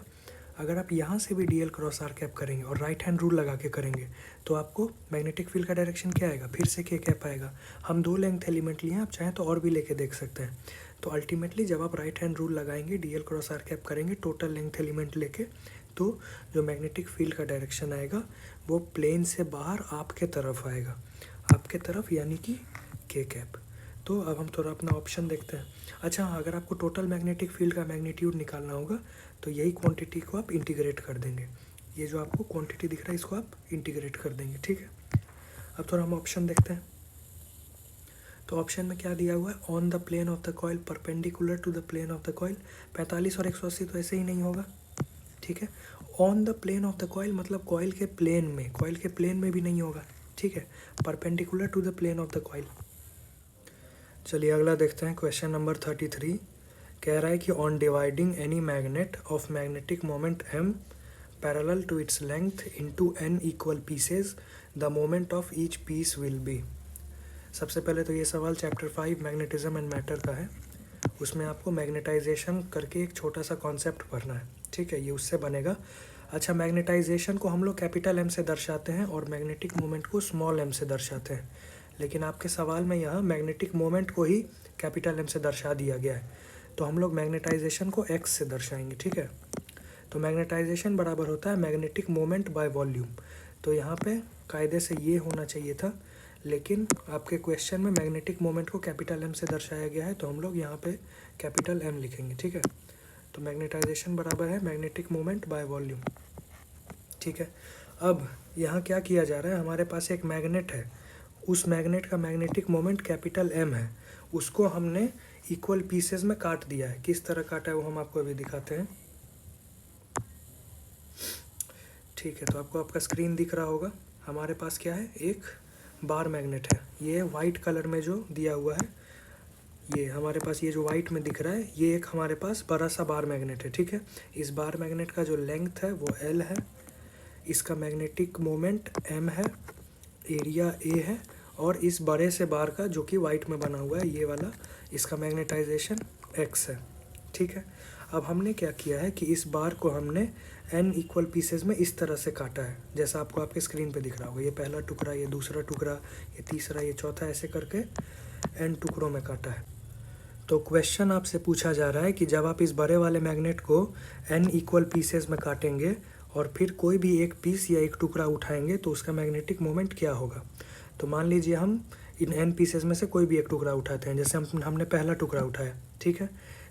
अगर आप यहाँ से भी D L cross R cap करेंगे और राइट हैंड रूल लगा के करेंगे तो आपको मैग्नेटिक फील्ड का डायरेक्शन क्या आएगा, फिर से के कैप आएगा। हम दो लेंथ एलिमेंट लिए हैं, आप चाहें तो और भी लेके देख सकते हैं। तो अल्टीमेटली जब आप राइट हैंड रूल लगाएंगे, D L cross R cap करेंगे टोटल लेंथ एलिमेंट लेके, तो जो मैग्नेटिक फील्ड का डायरेक्शन आएगा वो प्लेन से बाहर आपके तरफ आएगा, आपके तरफ, यानी कि के कैप। तो अब हम थोड़ा अपना ऑप्शन देखते हैं। अच्छा, अगर आपको टोटल मैग्नेटिक फील्ड का मैग्नीट्यूड निकालना होगा तो यही क्वांटिटी को आप इंटीग्रेट कर देंगे। ये जो आपको क्वांटिटी दिख रहा है इसको आप इंटीग्रेट कर देंगे, ठीक है। अब थोड़ा हम ऑप्शन देखते हैं। तो ऑप्शन में क्या दिया हुआ है, on the plane of the coil perpendicular to the plane of the coil. 45 और 180 तो ऐसे ही नहीं होगा, ठीक है। On the plane of the coil मतलब कॉइल के प्लेन में, कॉइल के प्लेन में भी नहीं होगा, ठीक है। Perpendicular to the plane of the coil. चलिए अगला देखते हैं, क्वेश्चन नंबर 33 कह रहा है कि on dividing any magnet of magnetic moment m parallel to its length into n equal pieces the moment of each piece will be. सबसे पहले तो ये सवाल चैप्टर 5 मैग्नेटिज्म एंड मैटर का है। उसमें आपको मैग्नेटाइजेशन करके एक छोटा सा कॉन्सेप्ट पढ़ना है, ठीक है, ये उससे बनेगा। अच्छा, मैग्नेटाइजेशन को हम लोग कैपिटल M से दर्शाते हैं और मैग्नेटिक मोमेंट को स्मॉल m से दर्शाते हैं, लेकिन आपके सवाल में यहाँ मैग्नेटिक मोमेंट को ही कैपिटल M से दर्शा दिया गया है, तो हम लोग मैग्नेटाइजेशन को x से दर्शाएंगे, ठीक है। तो मैग्नेटाइजेशन बराबर होता है मैग्नेटिक मोमेंट बाय वॉल्यूम। तो यहाँ पे कायदे से ये होना चाहिए था, लेकिन आपके क्वेश्चन में मैग्नेटिक मोमेंट को कैपिटल M से दर्शाया गया है, तो हम लोग यहाँ पे कैपिटल M लिखेंगे, ठीक है। तो मैग्नेटाइजेशन बराबर है मैग्नेटिक मोमेंट बाय वॉल्यूम, ठीक है। अब यहाँ क्या किया जा रहा है, हमारे पास एक मैग्नेट है, उस मैग्नेट का मैग्नेटिक मोमेंट कैपिटल M है, उसको हमने इक्वल पीसेस में काट दिया है। किस तरह काटा है वो हम आपको अभी दिखाते हैं, ठीक है। तो आपको आपका स्क्रीन दिख रहा होगा, हमारे पास क्या है, एक बार मैग्नेट है। ये वाइट कलर में जो दिया हुआ है, ये हमारे पास ये जो वाइट में दिख रहा है, ये एक हमारे पास बड़ा सा बार मैग्नेट है, ठीक है। इस बार मैग्नेट का जो लेंथ है वो L है, इसका मैग्नेटिक मोमेंट M है, एरिया A है, और इस बड़े से बार का जो कि वाइट में बना हुआ है ये वाला, इसका मैग्नेटाइजेशन x है, ठीक है। अब हमने क्या किया है कि इस बार को हमने n इक्वल पीसेस में इस तरह से काटा है, जैसा आपको आपके स्क्रीन पे दिख रहा होगा। ये पहला टुकड़ा, ये दूसरा टुकड़ा, ये तीसरा, ये चौथा, ऐसे करके n टुकड़ों में काटा है। तो क्वेश्चन आपसे पूछा जा रहा है कि जब आप इस बड़े वाले मैग्नेट को n इक्वल पीसेस में काटेंगे और फिर कोई भी एक पीस या एक टुकड़ा उठाएंगे तो उसका मैग्नेटिक मोमेंट क्या होगा। तो मान लीजिए हम इन n पीसेस में से कोई भी एक टुकड़ा उठाते हैं, जैसे हमने पहला टुकड़ा उठाया, ठीक है।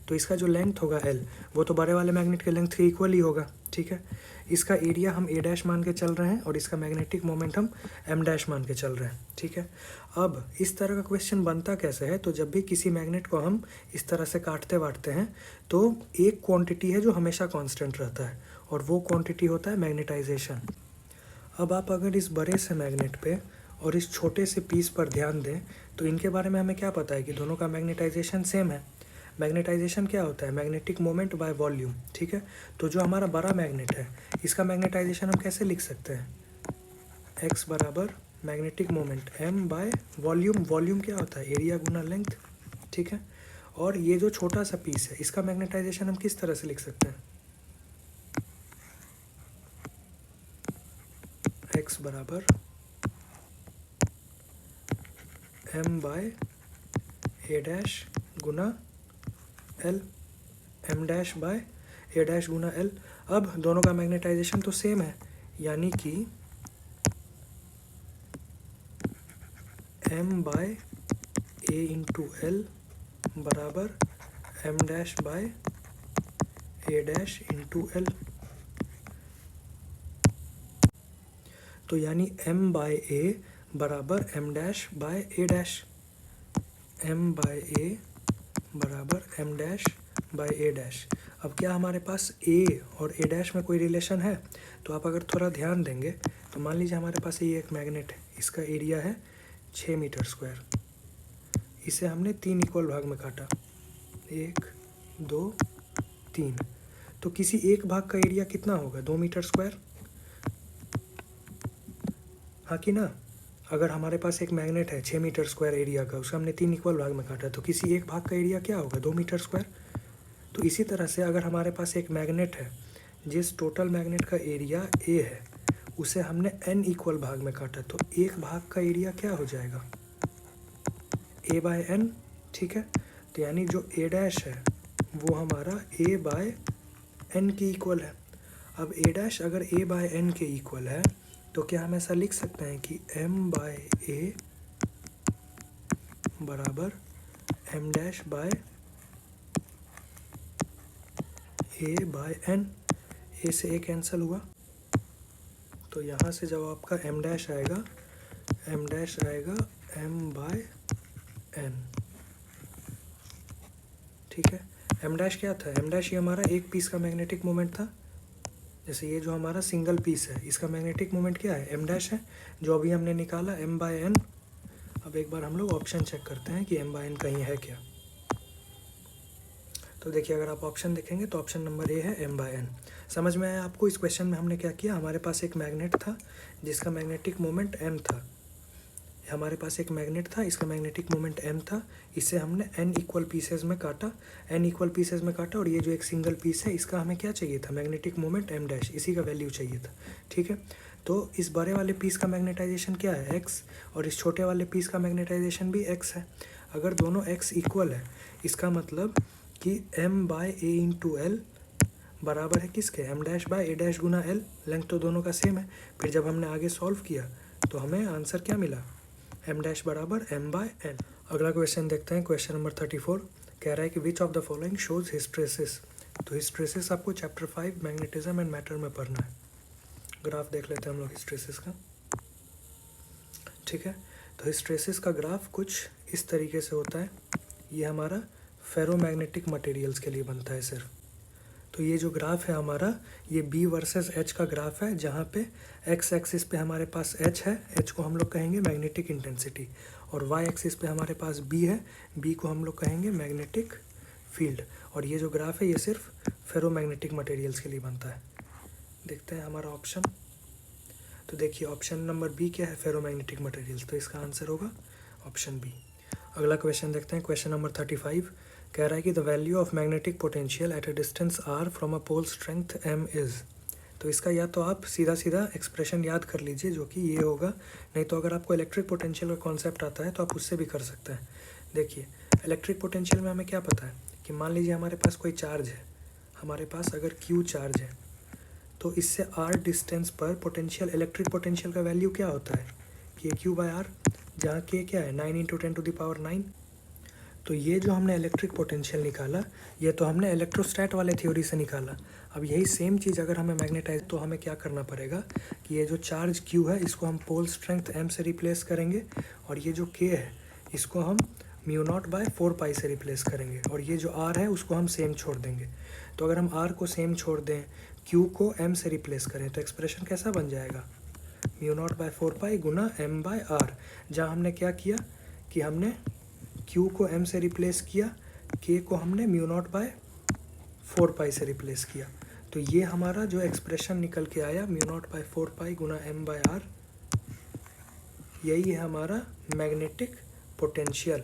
तो इसका जो लेंथ होगा L, वो तो बड़े वाले मैग्नेट के लेंथ के इक्वल ही होगा, ठीक है। इसका एरिया हम A डैश मान के चल रहे हैं और इसका मैग्नेटिक मोमेंट हम M डैश मान के चल रहे हैं, ठीक है। अब इस तरह का क्वेश्चन बनता कैसे है, तो जब भी किसी मैग्नेट को हम इस तरह से काटते वाटते हैं तो एक क्वांटिटी है जो हमेशा कांस्टेंट रहता है, और वो क्वांटिटी होता है मैग्नेटाइजेशन। अब आप अगर इस बड़े से मैग्नेट पे और इस छोटे से पीस पर ध्यान दें तो इनके बारे में हमें क्या पता है कि दोनों का मैग्नेटाइजेशन सेम है। मैग्नेटाइजेशन क्या होता है, मैग्नेटिक मोमेंट बाय वॉल्यूम, ठीक है। तो जो हमारा बड़ा मैग्नेट है इसका मैग्नेटाइजेशन हम कैसे लिख सकते हैं, x बराबर magnetic moment m by volume. Volume क्या होता है, एरिया गुना लेंथ, ठीक है। और ये जो छोटा सा पीस है इसका मैग्नेटाइजेशन हम किस तरह से लिख सकते हैं, x बराबर m बाय a डैश गुना L, M dash by A dash गुना एल। अब दोनों का मैग्नेटाइजेशन तो सेम है, यानी कि M by A into L बराबर M dash by A dash into L. तो यानी m बाय ए बराबर m dash by A dash, m by A बराबर m dash by A dash. अब क्या हमारे पास a और a डैश में कोई रिलेशन है? तो आप अगर थोड़ा ध्यान देंगे तो मान लीजिए हमारे पास ये एक मैग्नेट है, इसका एरिया है 6 मीटर स्क्वायर। इसे हमने 3 इक्वल भाग में काटा, 1 2 3। तो किसी एक भाग का एरिया कितना होगा? 2 मीटर स्क्वायर, हाँ कि ना? अगर हमारे पास एक मैग्नेट है 6 मीटर स्क्वायर एरिया का, उसका हमने 3 इक्वल भाग में काटा, तो किसी एक भाग का एरिया क्या होगा? 2 मीटर स्क्वायर। तो इसी तरह से अगर हमारे पास एक मैग्नेट है जिस टोटल मैग्नेट का एरिया ए है, उसे हमने n इक्वल भाग में काटा, तो एक भाग का एरिया क्या हो जाएगा? a बाय n, ठीक है। तो यानी जो a डैश है वो हमारा a बाय n के इक्वल है। अब a डैश अगर a बाय n के इक्वल है तो क्या हम ऐसा लिख सकते हैं कि m बाय ए बराबर m dash by A by n। a से a कैंसिल हुआ, तो यहाँ से जब आपका m डैश आएगा, m डैश आएगा m बाय n, ठीक है। m डैश क्या था? m डैश ये हमारा एक पीस का मैग्नेटिक मोमेंट था। जैसे ये जो हमारा सिंगल पीस है, इसका मैग्नेटिक मोमेंट क्या है? m डैश है, जो अभी हमने निकाला m बाय n। अब एक बार हम लोग ऑप्शन चेक करते हैं कि m बाय n कहीं है क्या। तो देखिए, अगर आप ऑप्शन देखेंगे तो ऑप्शन नंबर ए है m बाय n। समझ में आया आपको? इस क्वेश्चन में हमने क्या किया, हमारे पास एक मैग्नेट था जिसका मैग्नेटिक मोमेंट m था। हमारे पास एक मैग्नेट था, इसका मैग्नेटिक मोमेंट m था। इसे हमने n इक्वल पीसेज में काटा, n इक्वल पीसेज में काटा, और ये जो एक सिंगल पीस है इसका हमें क्या चाहिए था? मैग्नेटिक मोमेंट m डैश, इसी का वैल्यू चाहिए था, ठीक है। तो इस बड़े वाले पीस का मैग्नेटाइजेशन क्या है? x, और इस छोटे वाले पीस का मैग्नेटाइजेशन भी x है। अगर दोनों x इक्वल है, इसका मतलब कि m by A into L बराबर है किसके? m dash by A dash गुना l। लेंथ तो दोनों का सेम है। फिर जब हमने आगे सॉल्व किया तो हमें आंसर क्या मिला? m डैश बराबर m बाय n। अगला क्वेश्चन देखते हैं, क्वेश्चन नंबर 34। कह रहा है कि which of the following shows hysteresis. तो हिस्ट्रेसिस आपको चैप्टर 5 मैग्नेटिज्म एंड मैटर में पढ़ना है। ग्राफ देख लेते हैं हम लोग हिस्ट्रेसिस का, ठीक है। तो हिस्ट्रेसिस का ग्राफ कुछ इस तरीके से होता है। ये हमारा फेरोमैग्नेटिक मटेरियल्स के लिए बनता है सिर्फ। तो ये जो ग्राफ है हमारा, ये B वर्सेस H का ग्राफ है, जहाँ पे x एक्सिस पे हमारे पास H है, H को हम लोग कहेंगे मैग्नेटिक इंटेंसिटी, और y एक्सिस पे हमारे पास B है, B को हम लोग कहेंगे मैग्नेटिक फील्ड। और ये जो ग्राफ है ये सिर्फ फेरोमैग्नेटिक मटेरियल्स के लिए बनता है। देखते हैं हमारा ऑप्शन। तो देखिए, ऑप्शन नंबर बी क्या है? फेरोमैग्नेटिक मटेरियल्स, तो इसका आंसर होगा ऑप्शन बी। अगला क्वेश्चन देखते हैं, क्वेश्चन नंबर 35। कह रहा है कि the value of magnetic potential at a distance r from a pole strength m is. तो इसका या तो आप सीधा सीधा एक्सप्रेशन याद कर लीजिए जो कि ये होगा, नहीं तो अगर आपको इलेक्ट्रिक पोटेंशियल का कॉन्सेप्ट आता है तो आप उससे भी कर सकते हैं। देखिए, इलेक्ट्रिक पोटेंशियल में हमें क्या पता है कि मान लीजिए हमारे पास कोई चार्ज है, हमारे पास अगर Q चार्ज है, तो इससे r डिस्टेंस पर पोटेंशियल, इलेक्ट्रिक पोटेंशियल का वैल्यू क्या होता है? KQ बाय R, जहाँ K क्या है? 9 × 10⁹। तो ये जो हमने इलेक्ट्रिक पोटेंशियल निकाला, ये तो हमने इलेक्ट्रोस्टैट वाले थ्योरी से निकाला। अब यही सेम चीज़ अगर हमें मैग्नेटाइज, तो हमें क्या करना पड़ेगा कि ये जो चार्ज Q है इसको हम पोल स्ट्रेंथ M से रिप्लेस करेंगे, और ये जो K है इसको हम μ0/4π से रिप्लेस करेंगे, और ये जो R है उसको हम सेम छोड़ देंगे। तो अगर हम R को सेम छोड़ दें, Q को M से रिप्लेस करें, तो एक्सप्रेशन कैसा बन जाएगा? μ0/4π गुना M/R। जहाँ हमने क्या किया कि हमने Q को M से रिप्लेस किया, K को हमने μ0/4π से रिप्लेस किया। तो ये हमारा जो एक्सप्रेशन निकल के आया μ0/4π गुना M/R, यही है हमारा मैग्नेटिक पोटेंशियल।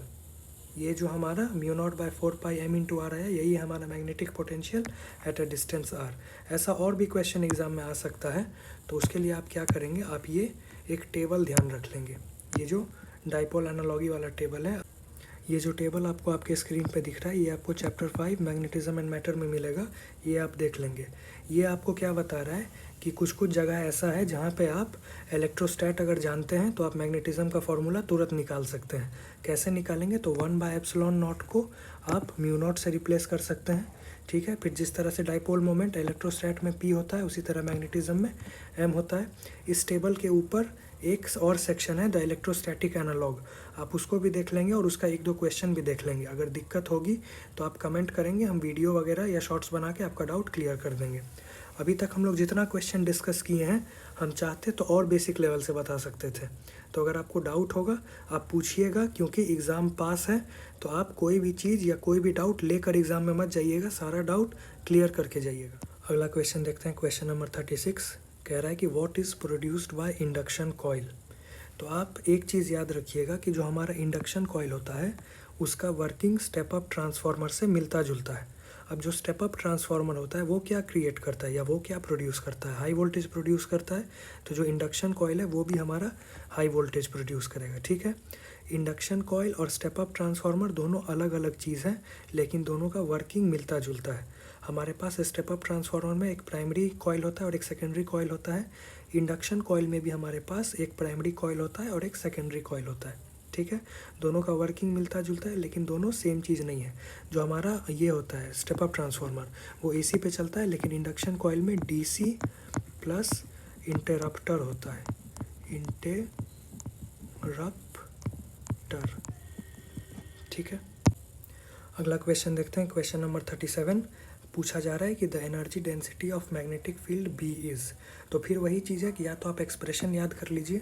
ये जो हमारा μ0/4π M/R आया, यही है हमारा magnetic potential at a distance R। ऐसा और भी क्वेश्चन एग्जाम में आ सकता है, तो उसके लिए आप क्या करेंगे, आप ये एक टेबल ध्यान रख लेंगे। ये जो डाइपोल एनालॉगी वाला टेबल है, ये जो टेबल आपको आपके स्क्रीन पे दिख रहा है ये आपको चैप्टर 5 मैग्नेटिज्म एंड मैटर में मिलेगा, ये आप देख लेंगे। ये आपको क्या बता रहा है कि कुछ कुछ जगह ऐसा है जहाँ पे आप इलेक्ट्रोस्टैट अगर जानते हैं तो आप मैग्नेटिज्म का फॉर्मूला तुरंत निकाल सकते हैं। कैसे निकालेंगे? तो 1/ε0 को आप μ0 से रिप्लेस कर सकते हैं, ठीक है। फिर जिस तरह से डाइपोल मोमेंट इलेक्ट्रोस्टैट में P होता है उसी तरह मैग्नेटिज्म में M होता है। इस टेबल के ऊपर एक और सेक्शन है द इलेक्ट्रोस्टैटिक एनालॉग, आप उसको भी देख लेंगे और उसका एक दो क्वेश्चन भी देख लेंगे। अगर दिक्कत होगी तो आप कमेंट करेंगे, हम वीडियो वगैरह या शॉर्ट्स बना के आपका डाउट क्लियर कर देंगे। अभी तक हम लोग जितना क्वेश्चन डिस्कस किए हैं हम चाहते तो और बेसिक लेवल से बता सकते थे। तो अगर आपको डाउट होगा आप पूछिएगा, क्योंकि एग्ज़ाम पास है तो आप कोई भी चीज़ या कोई भी डाउट लेकर एग्ज़ाम में मत जाइएगा, सारा डाउट क्लियर करके जाइएगा। अगला क्वेश्चन देखते हैं, क्वेश्चन नंबर 36 कह रहा है कि what is produced by induction coil. तो आप एक चीज़ याद रखिएगा कि जो हमारा इंडक्शन कॉइल होता है उसका वर्किंग स्टेप अप ट्रांसफार्मर से मिलता जुलता है। अब जो स्टेप अप ट्रांसफार्मर होता है वो क्या क्रिएट करता है या वो क्या प्रोड्यूस करता है? हाई वोल्टेज प्रोड्यूस करता है। तो जो इंडक्शन कॉइल है वो भी हमारा हाई वोल्टेज प्रोड्यूस करेगा, ठीक है। इंडक्शन कॉइल और स्टेप अप ट्रांसफार्मर दोनों अलग अलग चीज़ हैं, लेकिन दोनों का वर्किंग मिलता जुलता है। हमारे पास स्टेप अप ट्रांसफार्मर में एक प्राइमरी कॉइल होता है और एक सेकेंडरी कॉइल होता है। इंडक्शन कॉइल में भी हमारे पास एक प्राइमरी कॉइल होता है और एक सेकेंडरी कॉइल होता है, ठीक है। दोनों का वर्किंग मिलता जुलता है, लेकिन दोनों सेम चीज़ नहीं है। जो हमारा ये होता है स्टेप अप ट्रांसफार्मर वो AC पे चलता है, लेकिन इंडक्शन कॉइल में DC प्लस इंटरप्टर होता है, इंटरप्टर, ठीक है। अगला क्वेश्चन देखते हैं, क्वेश्चन नंबर 37 पूछा जा रहा है कि the energy density of magnetic field B is. तो फिर वही चीज़ है कि या तो आप एक्सप्रेशन याद कर लीजिए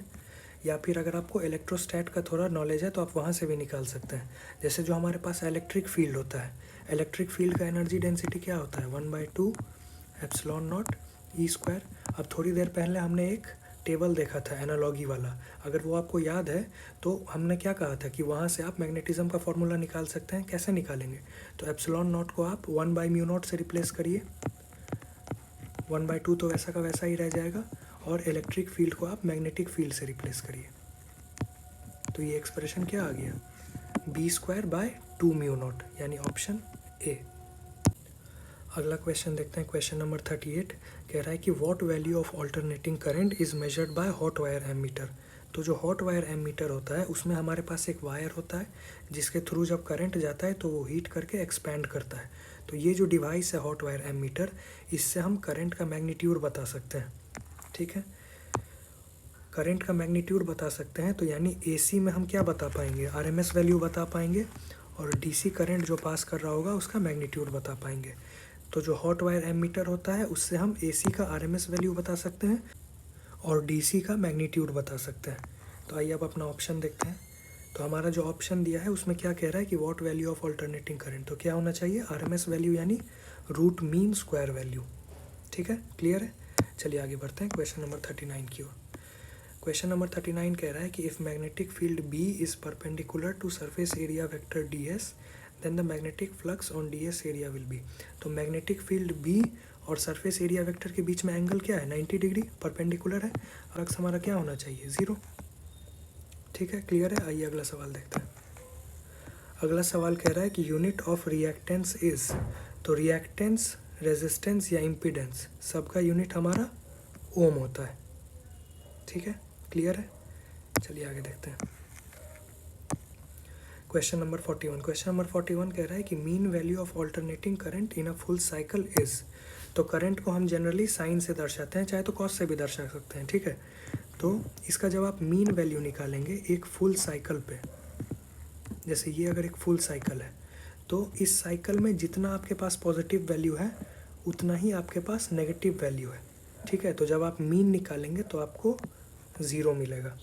या फिर अगर आपको इलेक्ट्रोस्टैट का थोड़ा नॉलेज है तो आप वहाँ से भी निकाल सकते हैं। जैसे जो हमारे पास इलेक्ट्रिक फील्ड होता है, इलेक्ट्रिक फील्ड का एनर्जी डेंसिटी क्या होता है? 1/2ε0 E²। अब थोड़ी देर पहले हमने एक टेबल देखा था एनालॉगी वाला, अगर वो आपको याद है तो हमने क्या कहा था कि वहाँ से आप मैग्नेटिज्म का फॉर्मूला निकाल सकते हैं। कैसे निकालेंगे? तो ε0 को आप 1/μ0 से रिप्लेस करिए, 1/2 तो वैसा का वैसा ही रह जाएगा, और इलेक्ट्रिक फील्ड को आप मैग्नेटिक फील्ड से रिप्लेस करिए। तो ये एक्सप्रेशन क्या आ गया? B²/2μ0, यानी ऑप्शन ए। अगला क्वेश्चन देखते हैं, क्वेश्चन नंबर 38 कह रहा है कि what value of alternating current is measured by hot wire ammeter. तो जो हॉट वायर एमीटर होता है उसमें हमारे पास एक वायर होता है जिसके थ्रू जब करंट जाता है तो वो हीट करके एक्सपैंड करता है। तो ये जो डिवाइस है हॉट वायर एमीटर, इससे हम करंट का मैग्नीट्यूड बता सकते हैं, ठीक है। करंट का मैग्नीट्यूड बता सकते हैं, तो यानी AC में हम क्या बता पाएंगे? RMS वैल्यू बता पाएंगे, और DC करंट जो पास कर रहा होगा उसका मैग्नीट्यूड बता पाएंगे। तो जो हॉट वायर एमीटर होता है उससे हम AC का RMS वैल्यू बता सकते हैं और DC का मैग्नीट्यूड बता सकते हैं। तो आइए अब अपना ऑप्शन देखते हैं। तो हमारा जो ऑप्शन दिया है उसमें क्या कह रहा है कि what value of alternating current, तो क्या होना चाहिए? RMS वैल्यू यानी रूट मीन स्क्वायर वैल्यू, ठीक है। क्लियर है? चलिए आगे बढ़ते हैं क्वेश्चन नंबर 39 की ओर। क्वेश्चन नंबर 39 कह रहा है कि if magnetic field B is perpendicular to surface area vector DS then the magnetic flux on DS area will be. तो मैग्नेटिक फील्ड B और सरफेस एरिया वेक्टर के बीच में एंगल क्या है? 90 डिग्री परपेंडिकुलर है। फ्लक्स हमारा क्या होना चाहिए? 0, ठीक है। क्लियर है? आइए अगला सवाल देखते हैं। अगला सवाल कह रहा है कि यूनिट ऑफ रिएक्टेंस इज़। तो रिएक्टेंस, रेजिस्टेंस या इम्पीडेंस सबका यूनिट हमारा ओम होता है, ठीक है। क्लियर है? चलिए आगे देखते हैं। Question number 41। क्वेश्चन नंबर 41 कह रहा है कि mean value of alternating current in a full cycle is. तो करंट को हम जनरली साइन से दर्शाते हैं, चाहे तो कॉस से भी दर्शा सकते हैं, ठीक है। तो इसका जब आप मीन वैल्यू निकालेंगे एक फुल साइकिल पे, जैसे ये अगर एक फुल साइकिल है तो इस साइकिल में जितना आपके पास पॉजिटिव वैल्यू है उतना ही आपके पास नेगेटिव वैल्यू है, ठीक है। तो जब आप मीन निकालेंगे तो आपको 0 मिलेगा,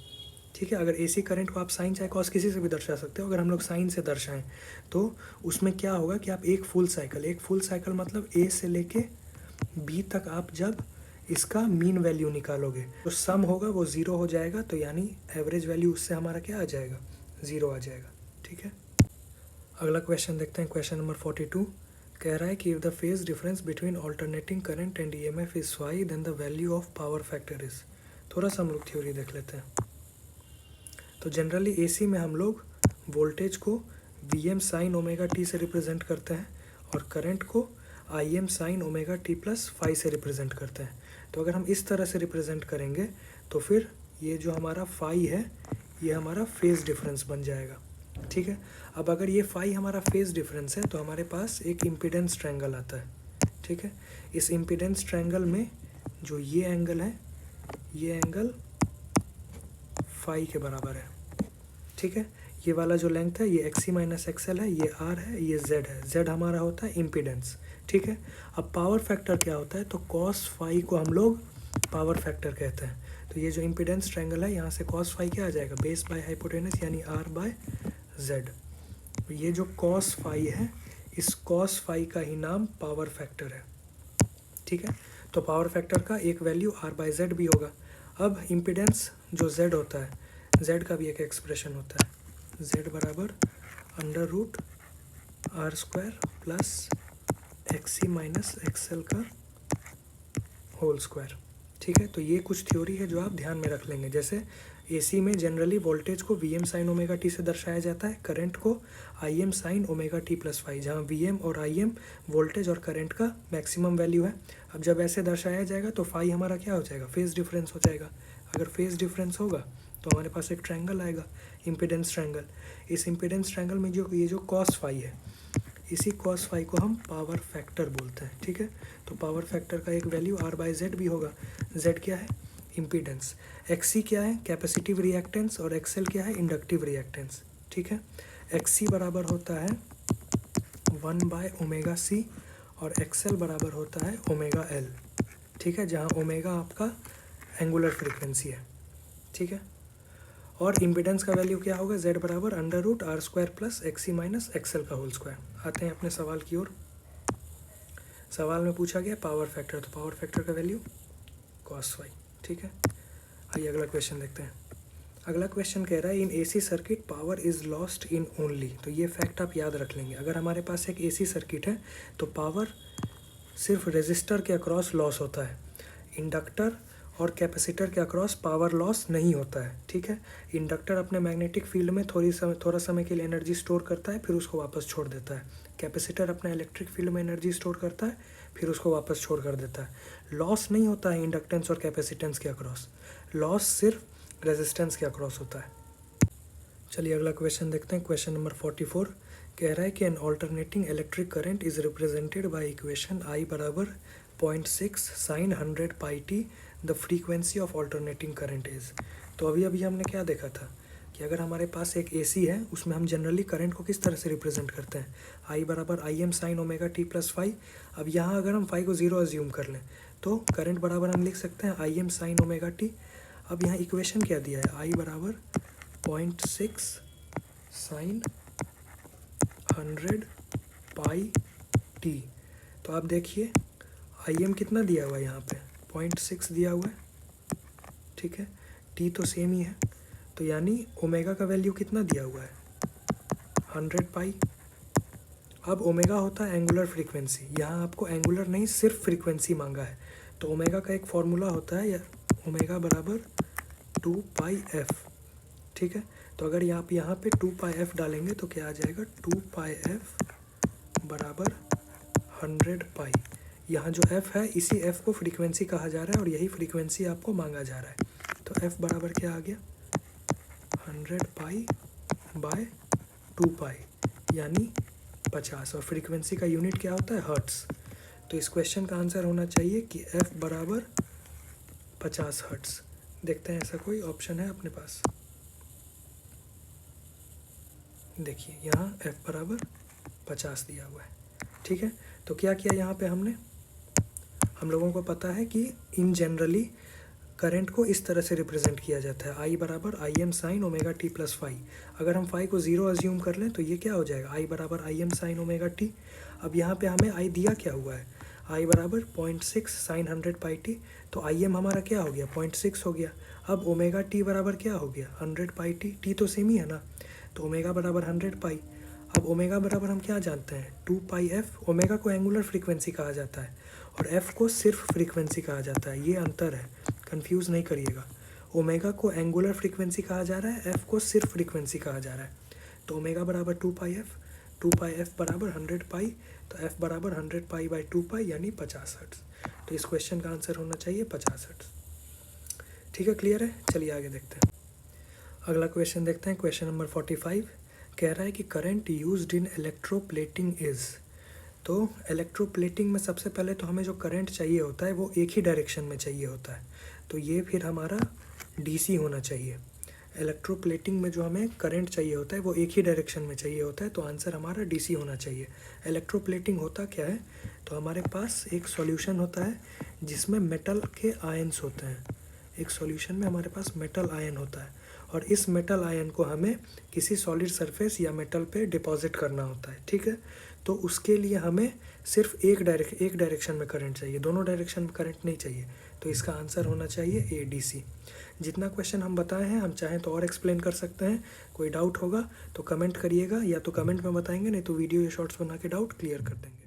ठीक है। अगर AC करंट को आप साइन चाहे कॉस किसी से भी दर्शा सकते हो, अगर हम लोग साइन से दर्शाएं तो उसमें क्या होगा कि आप एक फुल साइकिल मतलब A से लेके B तक आप जब इसका मीन वैल्यू निकालोगे तो सम होगा वो 0 हो जाएगा, तो यानी एवरेज वैल्यू उससे हमारा क्या आ जाएगा? 0 आ जाएगा, ठीक है। अगला क्वेश्चन देखते हैं, क्वेश्चन नंबर 42 कह रहा है कि if the phase difference between alternating current and EMF is y then the value of power factor is. थोड़ा सा हम लोग थ्योरी देख लेते हैं। तो जनरली AC में हम लोग वोल्टेज को V M sine omega T से रिप्रेजेंट करते हैं और करंट को I M sine omega T plus phi से रिप्रेजेंट करते हैं। तो अगर हम इस तरह से रिप्रेजेंट करेंगे तो फिर ये जो हमारा फाई है ये हमारा फेज़ डिफरेंस बन जाएगा, ठीक है। अब अगर ये फाई हमारा फेज़ डिफरेंस है तो हमारे पास एक इम्पीडेंस ट्रायंगल आता है, ठीक है। इस इम्पीडेंस ट्रायंगल में जो ये एंगल है ये एंगल फाई के बराबर है, ठीक है। ये वाला जो लेंथ है ये एक्स सी माइनस एक्सएल है, ये आर है, ये जेड है। जेड हमारा होता है इम्पीडेंस, ठीक है। अब पावर फैक्टर क्या होता है, तो कॉस फाई को हम लोग पावर फैक्टर कहते हैं। तो ये जो इम्पीडेंस ट्रायंगल है यहाँ से कॉस फाई क्या आ जाएगा, बेस बाय हाइपोटेनस यानी आर बाय जेड। ये जो कॉस फाई है इस कॉस फाई का ही नाम पावर फैक्टर है, ठीक है। तो पावर फैक्टर का एक वैल्यू आर बाय जेड भी होगा। अब इम्पीडेंस जो जेड होता है, जेड का भी एक एक्सप्रेशन होता है, जेड बराबर under root R square plus X C minus XL का होल स्क्वायर, ठीक है। तो ये कुछ थ्योरी है जो आप ध्यान में रख लेंगे। जैसे एसी में जनरली वोल्टेज को V M sine omega T से दर्शाया जाता है, करंट को I M sine omega T plus phi, जहाँ वी एम और आई एम वोल्टेज और करंट का मैक्सिमम वैल्यू है। अब जब ऐसे दर्शाया जाएगा तो फाई हमारा क्या हो जाएगा, फेज़ डिफरेंस हो जाएगा। अगर फेज़ डिफरेंस होगा तो हमारे पास एक ट्रायंगल आएगा, इम्पीडेंस ट्रायंगल। इस इम्पीडेंस ट्रायंगल में जो ये जो कॉस फाई है, इसी कॉस फाई को हम पावर फैक्टर बोलते हैं, ठीक है। तो पावर फैक्टर का एक वैल्यू आर बाय जेड भी होगा। जेड क्या है, इम्पीडेंस। एक्स सी क्या है, कैपेसिटिव रिएक्टेंस, और एक्सएल क्या है, इंडक्टिव रिएक्टेंस, ठीक है। एक्स सी बराबर होता है 1 बाय ओमेगा सी और एक्सएल बराबर होता है ओमेगा एल, ठीक है, जहाँ ओमेगा आपका एंगुलर फ्रीक्वेंसी है, ठीक है। और इम्पीडेंस का वैल्यू क्या होगा, जेड बराबर under root R square plus X C minus XL का होल स्क्वायर। आते हैं अपने सवाल की ओर। सवाल में पूछा गया पावर फैक्टर, तो पावर फैक्टर का वैल्यू कॉस वाई, ठीक है। आइए अगला क्वेश्चन देखते हैं। अगला क्वेश्चन कह रहा है in AC circuit power is lost in only. तो ये फैक्ट आप याद रख लेंगे। अगर हमारे पास एक एसी सर्किट है तो पावर सिर्फ रेजिस्टर के अक्रॉस लॉस होता है, इंडक्टर और कैपेसिटर के अक्रॉस पावर लॉस नहीं होता है, ठीक है। इंडक्टर अपने मैग्नेटिक फील्ड में थोड़ा समय के लिए एनर्जी स्टोर करता है, फिर उसको वापस छोड़ देता है। कैपेसिटर अपने इलेक्ट्रिक फील्ड में एनर्जी स्टोर करता है, फिर उसको वापस छोड़ कर देता है। लॉस नहीं होता है इंडक्टेंस और कैपेसिटेंस के अक्रॉस, लॉस सिर्फ रेजिस्टेंस के अक्रॉस होता है। चलिए अगला क्वेश्चन देखते हैं। क्वेश्चन नंबर 44 कह रहा है कि an alternating electric current is represented by equation I बराबर 0.6 sine 100 pi T the frequency of alternating current is. तो अभी हमने क्या देखा था कि अगर हमारे पास एक एसी है उसमें हम जनरली करंट को किस तरह से रिप्रेजेंट करते हैं, आई बराबर I M sine omega T plus phi. अब यहाँ अगर हम फाई को ज़ीरो अज्यूम कर लें तो करंट बराबर हम लिख सकते हैं आई एम साइन ओमेगा टी। अब यहाँ इक्वेशन क्या दिया है, आई बराबर 0.6 साइन 100 पाई टी। तो आप देखिए आई एम कितना दिया हुआ है, यहाँ पे 0.6 दिया हुआ है, ठीक है। टी तो सेम ही है, तो यानी ओमेगा का वैल्यू कितना दिया हुआ है 100 पाई। अब ओमेगा होता है एंगुलर फ्रीक्वेंसी, यहाँ आपको एंगुलर नहीं सिर्फ फ्रीक्वेंसी मांगा है। तो ओमेगा का एक फॉर्मूला होता है, या ओमेगा बराबर 2 पाई एफ, ठीक है। तो अगर आप यहाँ पे 2 पाई एफ डालेंगे तो क्या आ जाएगा, 2 पाई एफ बराबर 100 पाई। यहाँ जो f है इसी f को फ्रीक्वेंसी कहा जा रहा है और यही फ्रीक्वेंसी आपको मांगा जा रहा है। तो f बराबर क्या आ गया 100 पाई बाय 2 पाई यानी 50, और फ्रीक्वेंसी का यूनिट क्या होता है, हर्ट्स। तो इस क्वेश्चन का आंसर होना चाहिए कि f बराबर 50 हर्ट्स। देखते हैं ऐसा कोई ऑप्शन है अपने पास। देखिए यहाँ f बराबर 50 दिया हुआ है, ठीक है। तो क्या किया यहाँ पे हमने, हम लोगों को पता है कि इन जनरली करंट को इस तरह से रिप्रेजेंट किया जाता है, आई बराबर I M sine omega T plus phi. अगर हम फाई को ज़ीरो अज्यूम कर लें तो ये क्या हो जाएगा, आई बराबर I M sine omega T. अब यहाँ पे हमें आई दिया क्या हुआ है, आई बराबर 0.6 साइन 100 पाई टी। तो आई एम हमारा क्या हो गया 0.6 हो गया। अब ओमेगा टी बराबर क्या हो गया 100 पाई टी, टी तो सेम ही है ना, तो ओमेगा बराबर 100 पाई। अब ओमेगा बराबर हम क्या जानते हैं 2 पाई एफ। ओमेगा को एंगुलर फ्रीक्वेंसी कहा जाता है और एफ को सिर्फ फ्रीक्वेंसी कहा जाता है, ये अंतर है, कंफ्यूज नहीं करिएगा। ओमेगा को एंगुलर फ्रीक्वेंसी कहा जा रहा है, एफ को सिर्फ फ्रीक्वेंसी कहा जा रहा है। तो ओमेगा बराबर 2πf बराबर 100 पाई, तो f बराबर 100 पाई बाई 2π यानी 50 हर्ट्ज़। तो इस क्वेश्चन का आंसर होना चाहिए 50 हर्ट्ज़। ठीक है, क्लियर है। चलिए आगे देखते हैं। अगला क्वेश्चन देखते हैं। क्वेश्चन नंबर 45 कह रहा है कि current used in electroplating is. तो इलेक्ट्रोप्लेटिंग में सबसे पहले तो हमें जो करंट चाहिए होता है वो एक ही डायरेक्शन में चाहिए होता है, तो ये फिर हमारा डीसी होना चाहिए। इलेक्ट्रोप्लेटिंग में जो हमें करंट चाहिए होता है वो एक ही डायरेक्शन में चाहिए होता है, तो आंसर हमारा डीसी होना चाहिए। इलेक्ट्रोप्लेटिंग होता क्या है, तो हमारे पास एक सॉल्यूशन होता है जिसमें मेटल के आयन्स होते हैं। एक सॉल्यूशन में हमारे पास मेटल आयन होता है और इस मेटल आयन को हमें किसी सॉलिड सरफेस या मेटल पे डिपॉजिट करना होता है। ठीक है, तो उसके लिए हमें सिर्फ एक डायरेक्शन में करंट चाहिए, दोनों डायरेक्शन में करंट नहीं चाहिए। तो इसका आंसर होना चाहिए ए डी सी। जितना क्वेश्चन हम बताए हैं हम चाहें तो और एक्सप्लेन कर सकते हैं। कोई डाउट होगा तो कमेंट करिएगा, या तो कमेंट में बताएंगे, नहीं तो वीडियो या शॉर्ट्स बना के डाउट क्लियर कर देंगे।